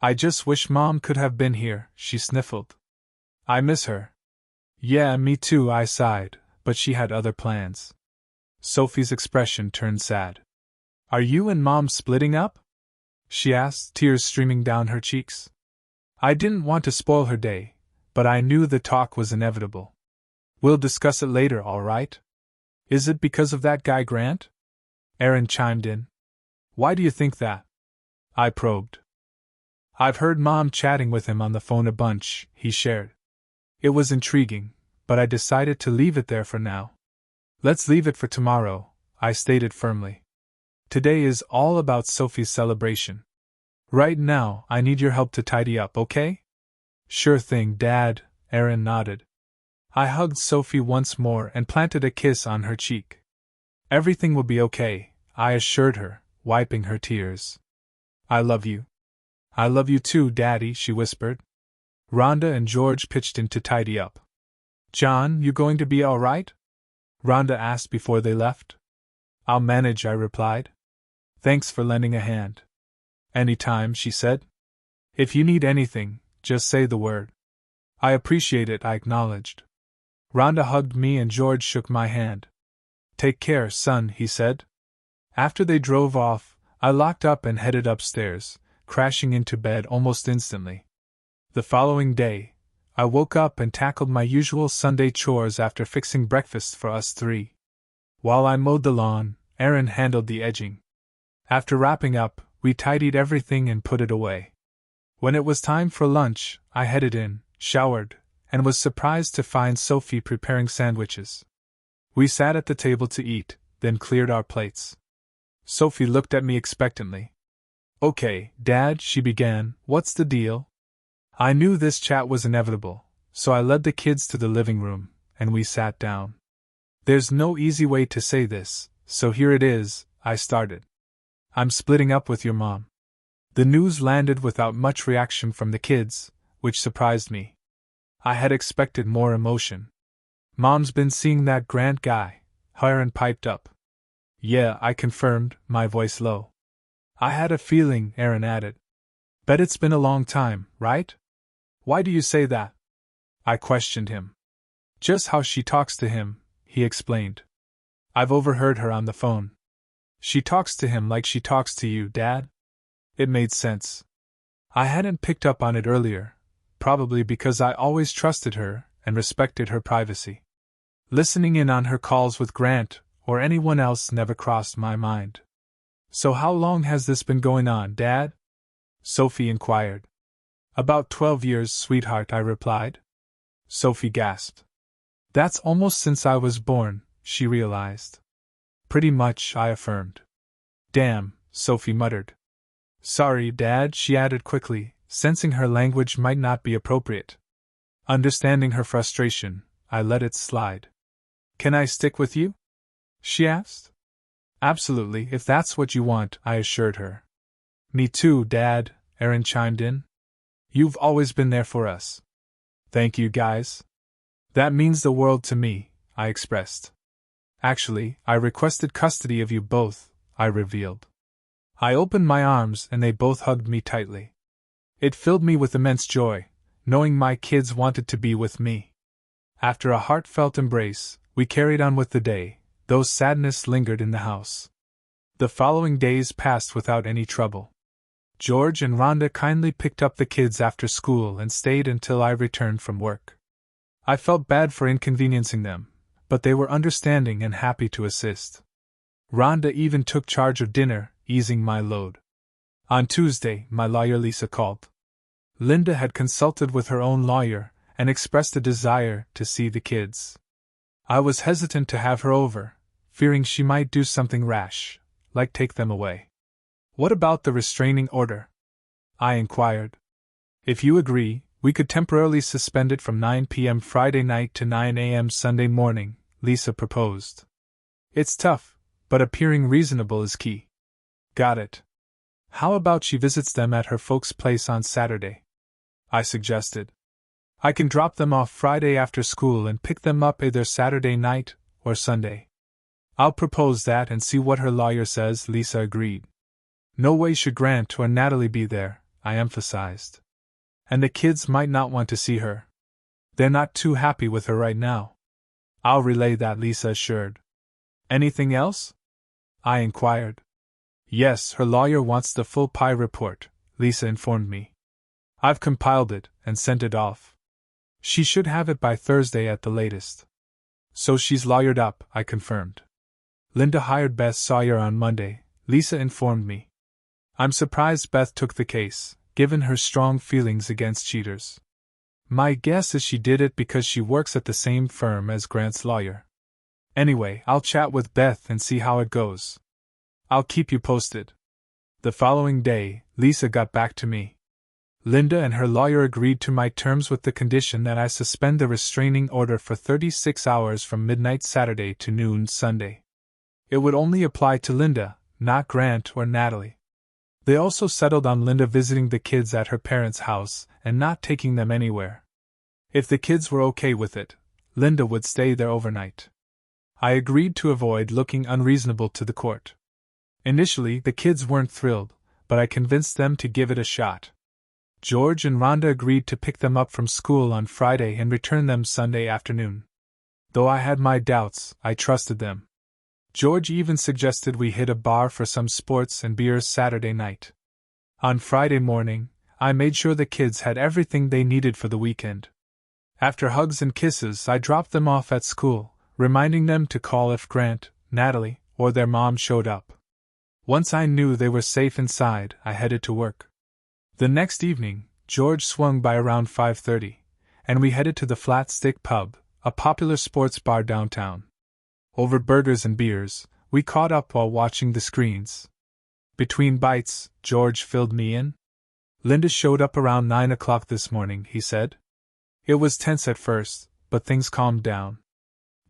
I just wish Mom could have been here, she sniffled. I miss her. Yeah, me too, I sighed, but she had other plans. Sophie's expression turned sad. Are you and Mom splitting up? She asked, tears streaming down her cheeks. I didn't want to spoil her day, but I knew the talk was inevitable. We'll discuss it later, all right? Is it because of that guy Grant? Aaron chimed in. Why do you think that? I probed. I've heard Mom chatting with him on the phone a bunch, he shared. It was intriguing, but I decided to leave it there for now. Let's leave it for tomorrow, I stated firmly. Today is all about Sophie's celebration. Right now, I need your help to tidy up, okay? Sure thing, Dad, Aaron nodded. I hugged Sophie once more and planted a kiss on her cheek. Everything will be okay, I assured her, wiping her tears. I love you. I love you too, Daddy, she whispered. Rhonda and George pitched in to tidy up. John, you going to be all right? Rhonda asked before they left. I'll manage, I replied. Thanks for lending a hand. Anytime, she said. If you need anything, just say the word. I appreciate it, I acknowledged. Rhonda hugged me and George shook my hand. Take care, son, he said. After they drove off, I locked up and headed upstairs, crashing into bed almost instantly. The following day, I woke up and tackled my usual Sunday chores after fixing breakfast for us three. While I mowed the lawn, Aaron handled the edging. After wrapping up, we tidied everything and put it away. When it was time for lunch, I headed in, showered, and was surprised to find Sophie preparing sandwiches. We sat at the table to eat, then cleared our plates. Sophie looked at me expectantly. Okay, Dad, she began, what's the deal? I knew this chat was inevitable, so I led the kids to the living room, and we sat down. There's no easy way to say this, so here it is, I started. I'm splitting up with your mom. The news landed without much reaction from the kids, which surprised me. I had expected more emotion. Mom's been seeing that Grant guy, Aaron piped up. Yeah, I confirmed, my voice low. I had a feeling, Aaron added. Bet it's been a long time, right? Why do you say that? I questioned him. Just how she talks to him, he explained. I've overheard her on the phone. She talks to him like she talks to you, Dad. It made sense. I hadn't picked up on it earlier, probably because I always trusted her and respected her privacy. Listening in on her calls with Grant or anyone else never crossed my mind. So how long has this been going on, Dad? Sophie inquired. About 12 years, sweetheart, I replied. Sophie gasped. That's almost since I was born, she realized. Pretty much, I affirmed. Damn, Sophie muttered. Sorry, Dad, she added quickly, sensing her language might not be appropriate. Understanding her frustration, I let it slide. Can I stick with you? She asked. Absolutely, if that's what you want, I assured her. Me too, Dad, Aaron chimed in. You've always been there for us. Thank you, guys. That means the world to me, I expressed. Actually, I requested custody of you both, I revealed. I opened my arms and they both hugged me tightly. It filled me with immense joy, knowing my kids wanted to be with me. After a heartfelt embrace, we carried on with the day, though sadness lingered in the house. The following days passed without any trouble. George and Rhonda kindly picked up the kids after school and stayed until I returned from work. I felt bad for inconveniencing them, but they were understanding and happy to assist. Rhonda even took charge of dinner, easing my load. On Tuesday, my lawyer Lisa called. Linda had consulted with her own lawyer and expressed a desire to see the kids. I was hesitant to have her over, fearing she might do something rash, like take them away. "What about the restraining order?" I inquired. "If you agree, we could temporarily suspend it from 9 p.m. Friday night to 9 a.m. Sunday morning," Lisa proposed. "It's tough, but appearing reasonable is key." "Got it. How about she visits them at her folks' place on Saturday?" I suggested. "I can drop them off Friday after school and pick them up either Saturday night or Sunday." "I'll propose that and see what her lawyer says," Lisa agreed. "No way should Grant or Natalie be there," I emphasized. "And the kids might not want to see her. They're not too happy with her right now." "I'll relay that," Lisa assured. "Anything else?" I inquired. "Yes, her lawyer wants the full PI report," Lisa informed me. "I've compiled it and sent it off. She should have it by Thursday at the latest." "So she's lawyered up," I confirmed. "Linda hired Beth Sawyer on Monday," Lisa informed me. "I'm surprised Beth took the case, given her strong feelings against cheaters. My guess is she did it because she works at the same firm as Grant's lawyer. Anyway, I'll chat with Beth and see how it goes. I'll keep you posted." The following day, Lisa got back to me. Linda and her lawyer agreed to my terms with the condition that I suspend the restraining order for 36 hours from midnight Saturday to noon Sunday. It would only apply to Linda, not Grant or Natalie. They also settled on Linda visiting the kids at her parents' house and not taking them anywhere. If the kids were okay with it, Linda would stay there overnight. I agreed to avoid looking unreasonable to the court. Initially, the kids weren't thrilled, but I convinced them to give it a shot. George and Rhonda agreed to pick them up from school on Friday and return them Sunday afternoon. Though I had my doubts, I trusted them. George even suggested we hit a bar for some sports and beers Saturday night. On Friday morning, I made sure the kids had everything they needed for the weekend. After hugs and kisses, I dropped them off at school, reminding them to call if Grant, Natalie, or their mom showed up. Once I knew they were safe inside, I headed to work. The next evening, George swung by around 5:30, and we headed to the Flat Stick Pub, a popular sports bar downtown. Over burgers and beers, we caught up while watching the screens. Between bites, George filled me in. "Linda showed up around 9 o'clock this morning," he said. "It was tense at first, but things calmed down.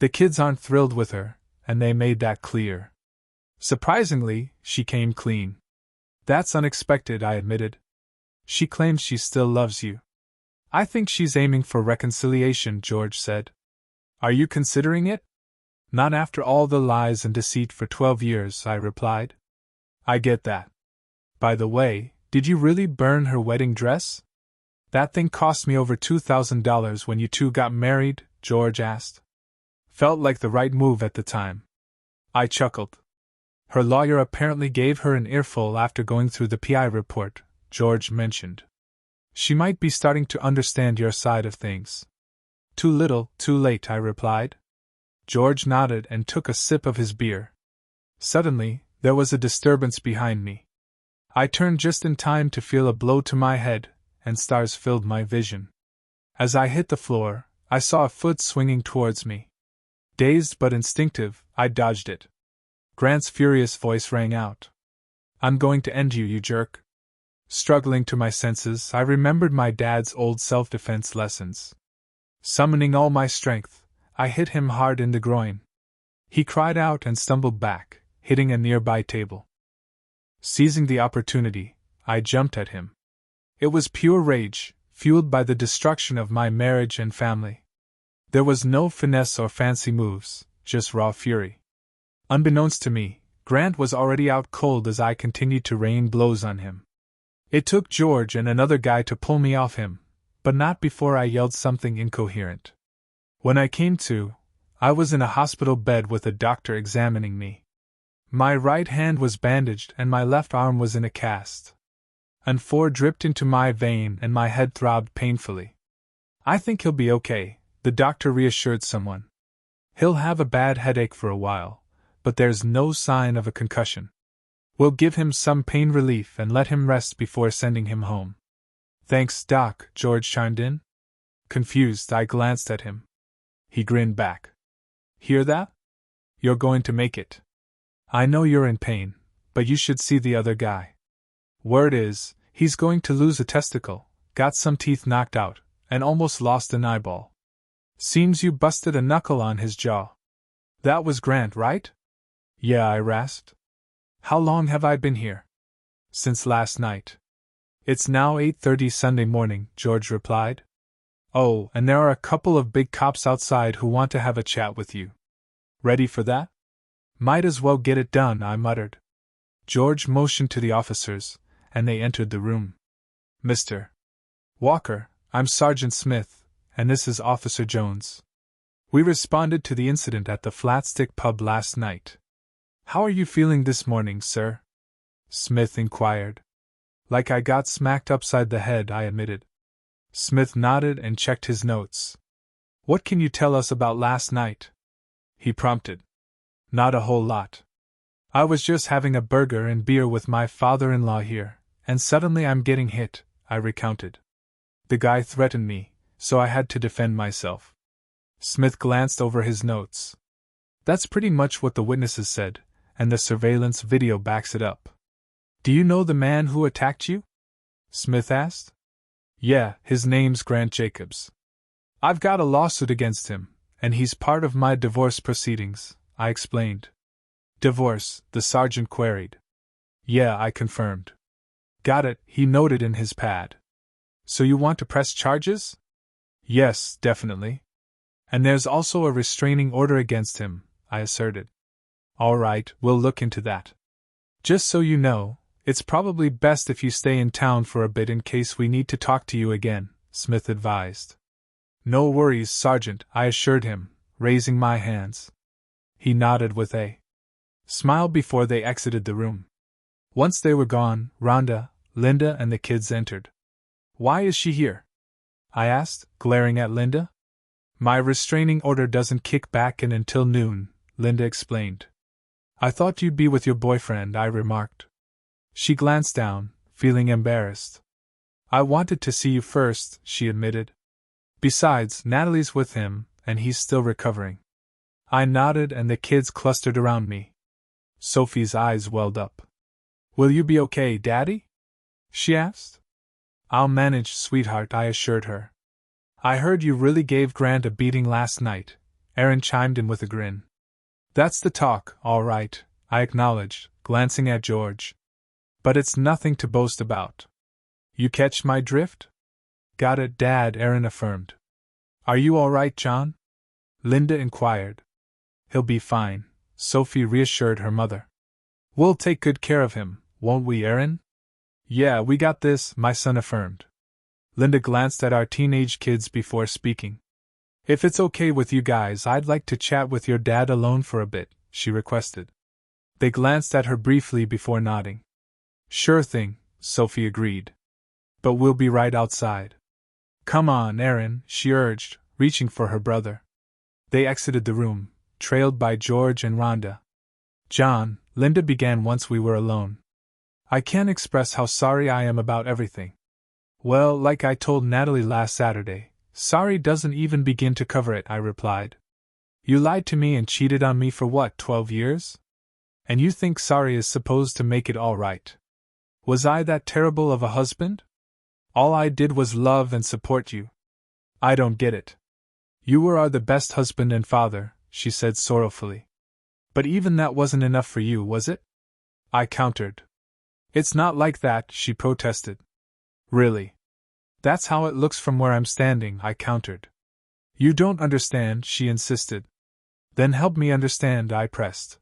The kids aren't thrilled with her, and they made that clear. Surprisingly, she came clean." "That's unexpected," I admitted. "She claims she still loves you." "I think she's aiming for reconciliation," George said. "Are you considering it?" "Not after all the lies and deceit for 12 years, I replied. "I get that. By the way, did you really burn her wedding dress?" "That thing cost me over $2,000 when you two got married," George asked. "Felt like the right move at the time." I chuckled. "Her lawyer apparently gave her an earful after going through the PI report," George mentioned. "She might be starting to understand your side of things." "Too little, too late," I replied. George nodded and took a sip of his beer. Suddenly, there was a disturbance behind me. I turned just in time to feel a blow to my head, and stars filled my vision. As I hit the floor, I saw a foot swinging towards me. Dazed but instinctive, I dodged it. Grant's furious voice rang out. "I'm going to end you, you jerk." Struggling to my senses, I remembered my dad's old self-defense lessons. Summoning all my strength, I hit him hard in the groin. He cried out and stumbled back, hitting a nearby table. Seizing the opportunity, I jumped at him. It was pure rage, fueled by the destruction of my marriage and family. There was no finesse or fancy moves, just raw fury. Unbeknownst to me, Grant was already out cold as I continued to rain blows on him. It took George and another guy to pull me off him, but not before I yelled something incoherent. When I came to, I was in a hospital bed with a doctor examining me. My right hand was bandaged and my left arm was in a cast. and 4 dripped into my vein and my head throbbed painfully. I think he'll be okay, the doctor reassured someone. He'll have a bad headache for a while, but there's no sign of a concussion. We'll give him some pain relief and let him rest before sending him home. Thanks, Doc, George chimed in. Confused, I glanced at him. He grinned back. Hear that? You're going to make it. I know you're in pain, but you should see the other guy. Word is, he's going to lose a testicle, got some teeth knocked out, and almost lost an eyeball. Seems you busted a knuckle on his jaw. That was Grant, right? Yeah, I rasped. How long have I been here? Since last night. It's now 8:30 Sunday morning, George replied. Oh, and there are a couple of big cops outside who want to have a chat with you. Ready for that? Might as well get it done, I muttered. George motioned to the officers, and they entered the room. Mr. Walker, I'm Sergeant Smith, and this is Officer Jones. We responded to the incident at the Flatstick pub last night. How are you feeling this morning, sir? Smith inquired. Like I got smacked upside the head, I admitted. Smith nodded and checked his notes. What can you tell us about last night? He prompted. Not a whole lot. I was just having a burger and beer with my father-in-law here, and suddenly I'm getting hit, I recounted. The guy threatened me, so I had to defend myself. Smith glanced over his notes. That's pretty much what the witnesses said, and the surveillance video backs it up. Do you know the man who attacked you? Smith asked. Yeah, his name's Grant Jacobs. I've got a lawsuit against him, and he's part of my divorce proceedings, I explained. Divorce? The sergeant queried. Yeah, I confirmed. Got it, he noted in his pad. So you want to press charges? Yes, definitely. And there's also a restraining order against him, I asserted. All right, we'll look into that. Just so you know, it's probably best if you stay in town for a bit in case we need to talk to you again, Smith advised. No worries, Sergeant, I assured him, raising my hands. He nodded with a smile before they exited the room. Once they were gone, Rhonda, Linda, and the kids entered. Why is she here? I asked, glaring at Linda. My restraining order doesn't kick back in until noon, Linda explained. I thought you'd be with your boyfriend, I remarked. She glanced down, feeling embarrassed. I wanted to see you first, she admitted. Besides, Natalie's with him, and he's still recovering. I nodded and the kids clustered around me. Sophie's eyes welled up. Will you be okay, Daddy? She asked. I'll manage, sweetheart, I assured her. I heard you really gave Grant a beating last night, Aaron chimed in with a grin. That's the talk, all right, I acknowledged, glancing at George. But it's nothing to boast about. You catch my drift? Got it, Dad, Aaron affirmed. Are you all right, John? Linda inquired. He'll be fine, Sophie reassured her mother. We'll take good care of him, won't we, Aaron? Yeah, we got this, my son affirmed. Linda glanced at our teenage kids before speaking. If it's okay with you guys, I'd like to chat with your dad alone for a bit, she requested. They glanced at her briefly before nodding. Sure thing, Sophie agreed. But we'll be right outside. Come on, Aaron, she urged, reaching for her brother. They exited the room, trailed by George and Rhonda. John, Linda began once we were alone. I can't express how sorry I am about everything. Well, like I told Natalie last Saturday, sorry doesn't even begin to cover it, I replied. You lied to me and cheated on me for what, 12 years? And you think sorry is supposed to make it all right? Was I that terrible of a husband? All I did was love and support you. I don't get it. You are the best husband and father, she said sorrowfully. But even that wasn't enough for you, was it? I countered. It's not like that, she protested. Really? That's how it looks from where I'm standing, I countered. You don't understand, she insisted. Then help me understand, I pressed.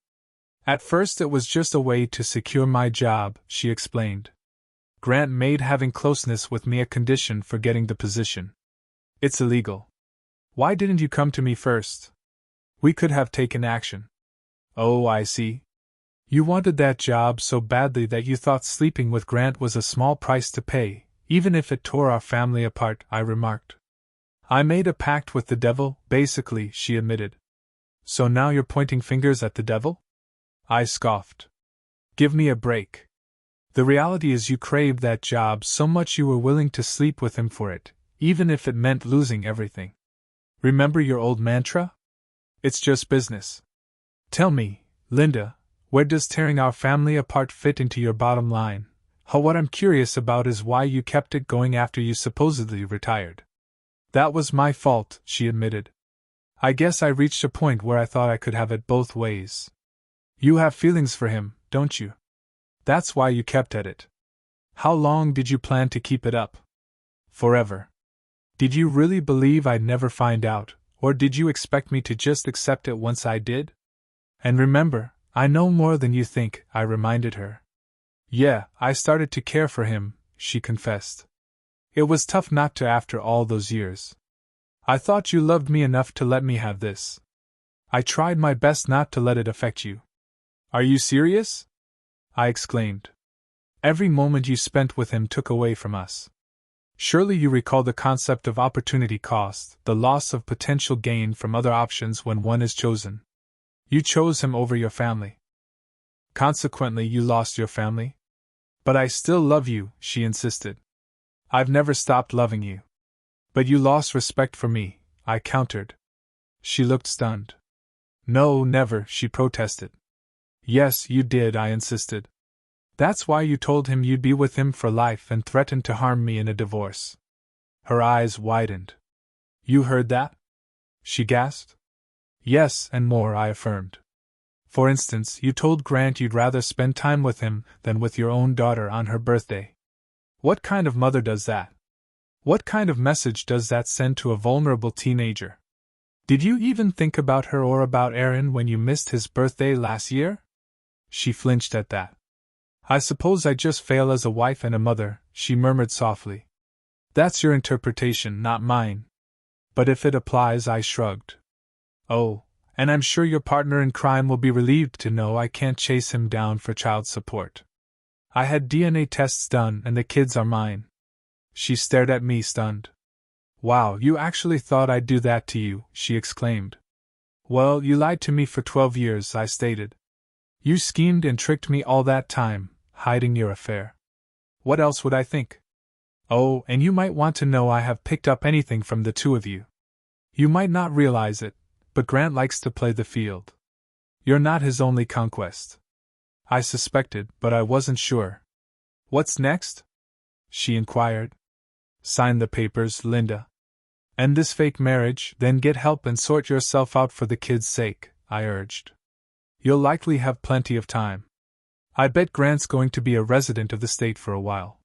At first it was just a way to secure my job, she explained. Grant made having closeness with me a condition for getting the position. It's illegal. Why didn't you come to me first? We could have taken action. Oh, I see. You wanted that job so badly that you thought sleeping with Grant was a small price to pay, even if it tore our family apart, I remarked. I made a pact with the devil, basically, she admitted. So now you're pointing fingers at the devil? I scoffed. Give me a break. The reality is you craved that job so much you were willing to sleep with him for it, even if it meant losing everything. Remember your old mantra? It's just business. Tell me, Linda, where does tearing our family apart fit into your bottom line? What I'm curious about is why you kept it going after you supposedly retired. That was my fault, she admitted. I guess I reached a point where I thought I could have it both ways. You have feelings for him, don't you? That's why you kept at it. How long did you plan to keep it up? Forever. Did you really believe I'd never find out, or did you expect me to just accept it once I did? And remember, I know more than you think, I reminded her. Yeah, I started to care for him, she confessed. It was tough not to after all those years. I thought you loved me enough to let me have this. I tried my best not to let it affect you. Are you serious? I exclaimed. Every moment you spent with him took away from us. Surely you recall the concept of opportunity cost, the loss of potential gain from other options when one is chosen. You chose him over your family. Consequently, you lost your family? But I still love you, she insisted. I've never stopped loving you. But you lost respect for me, I countered. She looked stunned. No, never, she protested. Yes, you did, I insisted. That's why you told him you'd be with him for life and threatened to harm me in a divorce. Her eyes widened. You heard that? She gasped. Yes, and more, I affirmed. For instance, you told Grant you'd rather spend time with him than with your own daughter on her birthday. What kind of mother does that? What kind of message does that send to a vulnerable teenager? Did you even think about her or about Aaron when you missed his birthday last year? She flinched at that. I suppose I just fail as a wife and a mother, she murmured softly. That's your interpretation, not mine. But if it applies, I shrugged. Oh, and I'm sure your partner in crime will be relieved to know I can't chase him down for child support. I had DNA tests done and the kids are mine. She stared at me stunned. Wow, you actually thought I'd do that to you, she exclaimed. Well, you lied to me for 12 years, I stated. You schemed and tricked me all that time, hiding your affair. What else would I think? Oh, and you might want to know I have picked up anything from the two of you. You might not realize it, but Grant likes to play the field. You're not his only conquest. I suspected, but I wasn't sure. What's next? She inquired. Sign the papers, Linda. End this fake marriage, then get help and sort yourself out for the kids' sake, I urged. You'll likely have plenty of time. I bet Grant's going to be a resident of the state for a while.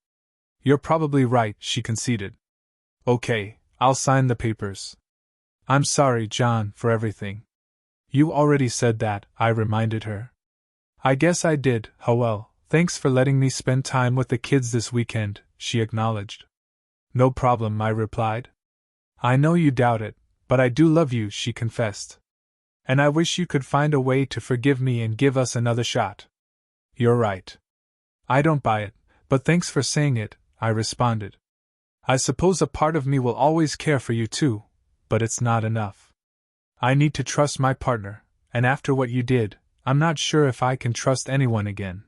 You're probably right, she conceded. Okay, I'll sign the papers. I'm sorry, John, for everything. You already said that, I reminded her. I guess I did, well, thanks for letting me spend time with the kids this weekend, she acknowledged. No problem, I replied. I know you doubt it, but I do love you, she confessed. And I wish you could find a way to forgive me and give us another shot. You're right. I don't buy it, but thanks for saying it, I responded. I suppose a part of me will always care for you too, but it's not enough. I need to trust my partner, and after what you did, I'm not sure if I can trust anyone again.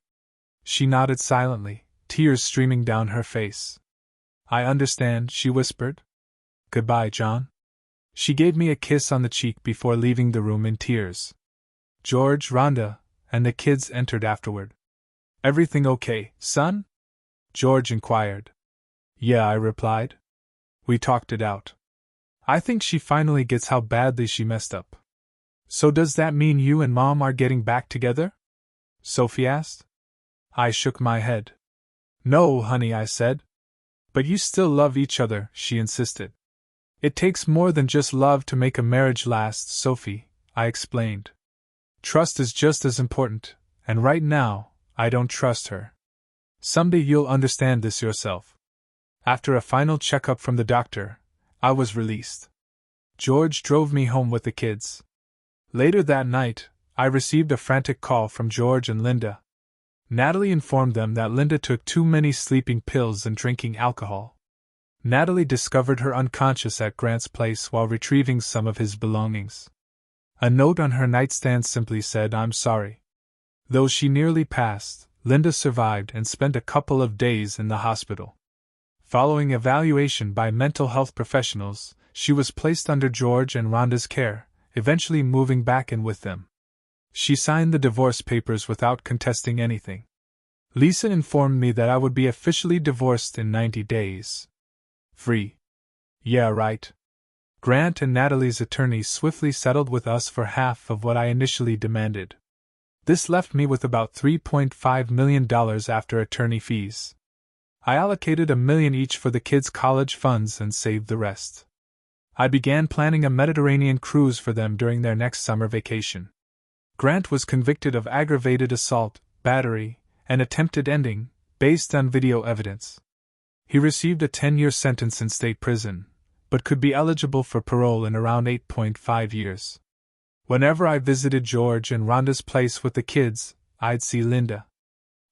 She nodded silently, tears streaming down her face. I understand, she whispered. Goodbye, John. She gave me a kiss on the cheek before leaving the room in tears. George, Rhonda, and the kids entered afterward. Everything okay, son? George inquired. Yeah, I replied. We talked it out. I think she finally gets how badly she messed up. So does that mean you and Mom are getting back together? Sophie asked. I shook my head. No, honey, I said. But you still love each other, she insisted. It takes more than just love to make a marriage last, Sophie, I explained. Trust is just as important, and right now, I don't trust her. Someday you'll understand this yourself. After a final checkup from the doctor, I was released. George drove me home with the kids. Later that night, I received a frantic call from George and Linda. Natalie informed them that Linda took too many sleeping pills and drinking alcohol. Natalie discovered her unconscious at Grant's place while retrieving some of his belongings. A note on her nightstand simply said, "I'm sorry." Though she nearly passed, Linda survived and spent a couple of days in the hospital. Following evaluation by mental health professionals, she was placed under George and Rhonda's care, eventually moving back in with them. She signed the divorce papers without contesting anything. Lisa informed me that I would be officially divorced in 90 days. Free. Yeah, right. Grant and Natalie's attorney swiftly settled with us for half of what I initially demanded. This left me with about $3.5 million after attorney fees. I allocated $1 million each for the kids' college funds and saved the rest. I began planning a Mediterranean cruise for them during their next summer vacation. Grant was convicted of aggravated assault, battery, and attempted ending, based on video evidence. He received a 10-year sentence in state prison, but could be eligible for parole in around 8.5 years. Whenever I visited George and Rhonda's place with the kids, I'd see Linda.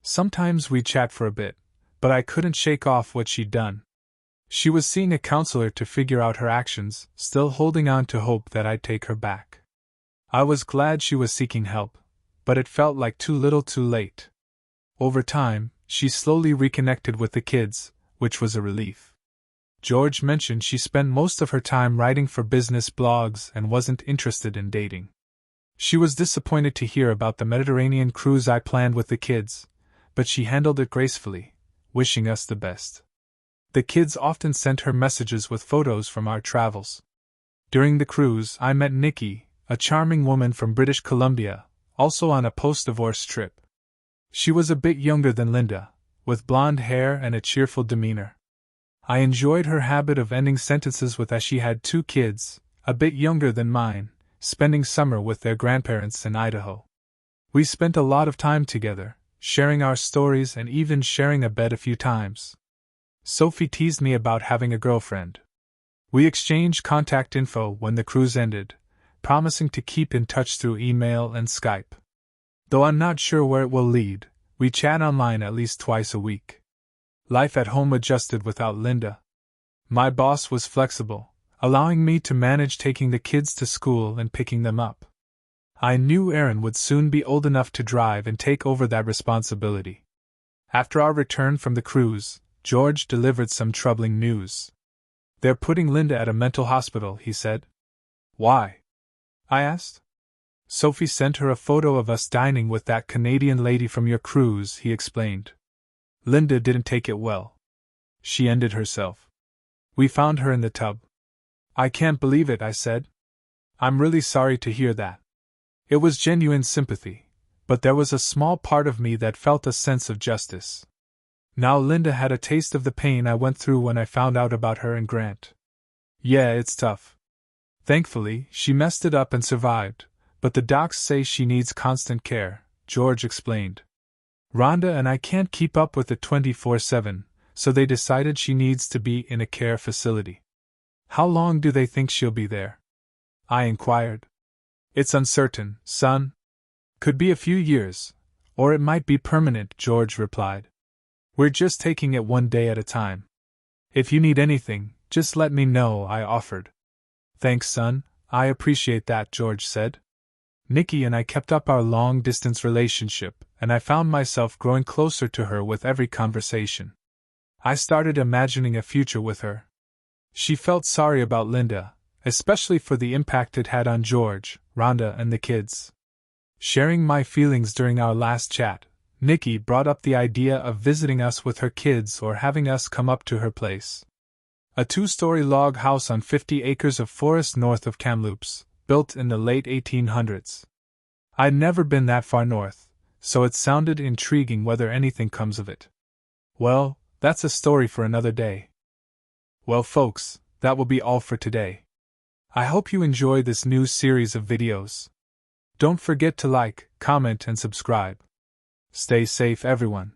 Sometimes we'd chat for a bit, but I couldn't shake off what she'd done. She was seeing a counselor to figure out her actions, still holding on to hope that I'd take her back. I was glad she was seeking help, but it felt like too little too late. Over time, she slowly reconnected with the kids, which was a relief. George mentioned she spent most of her time writing for business blogs and wasn't interested in dating. She was disappointed to hear about the Mediterranean cruise I planned with the kids, but she handled it gracefully, wishing us the best. The kids often sent her messages with photos from our travels. During the cruise, I met Nikki, a charming woman from British Columbia, also on a post-divorce trip. She was a bit younger than Linda, with blonde hair and a cheerful demeanor. I enjoyed her habit of ending sentences with "as she had 2 kids, a bit younger than mine, spending summer with their grandparents in Idaho." We spent a lot of time together, sharing our stories and even sharing a bed a few times. Sophie teased me about having a girlfriend. We exchanged contact info when the cruise ended, promising to keep in touch through email and Skype. Though I'm not sure where it will lead, we chat online at least twice a week. Life at home adjusted without Linda. My boss was flexible, allowing me to manage taking the kids to school and picking them up. I knew Aaron would soon be old enough to drive and take over that responsibility. After our return from the cruise, George delivered some troubling news. "They're putting Linda at a mental hospital," he said. "Why?" I asked. "Sophie sent her a photo of us dining with that Canadian lady from your cruise," he explained. "Linda didn't take it well. She ended herself. We found her in the tub." "I can't believe it," I said. "I'm really sorry to hear that." It was genuine sympathy, but there was a small part of me that felt a sense of justice. Now Linda had a taste of the pain I went through when I found out about her and Grant. Yeah, it's tough. Thankfully, she messed it up and survived, but the docs say she needs constant care, George explained. Rhonda and I can't keep up with it 24/7, so they decided she needs to be in a care facility. "How long do they think she'll be there?" I inquired. "It's uncertain, son. Could be a few years, or it might be permanent," George replied. "We're just taking it one day at a time. If you need anything, just let me know," I offered. "Thanks, son, I appreciate that," George said. Nikki and I kept up our long-distance relationship, and I found myself growing closer to her with every conversation. I started imagining a future with her. She felt sorry about Linda, especially for the impact it had on George, Rhonda, and the kids. Sharing my feelings during our last chat, Nikki brought up the idea of visiting us with her kids or having us come up to her place. A 2-story log house on 50 acres of forest north of Kamloops, built in the late 1800s. I'd never been that far north, so it sounded intriguing whether anything comes of it. Well, that's a story for another day. Well, folks, that will be all for today. I hope you enjoy this new series of videos. Don't forget to like, comment, and subscribe. Stay safe, everyone.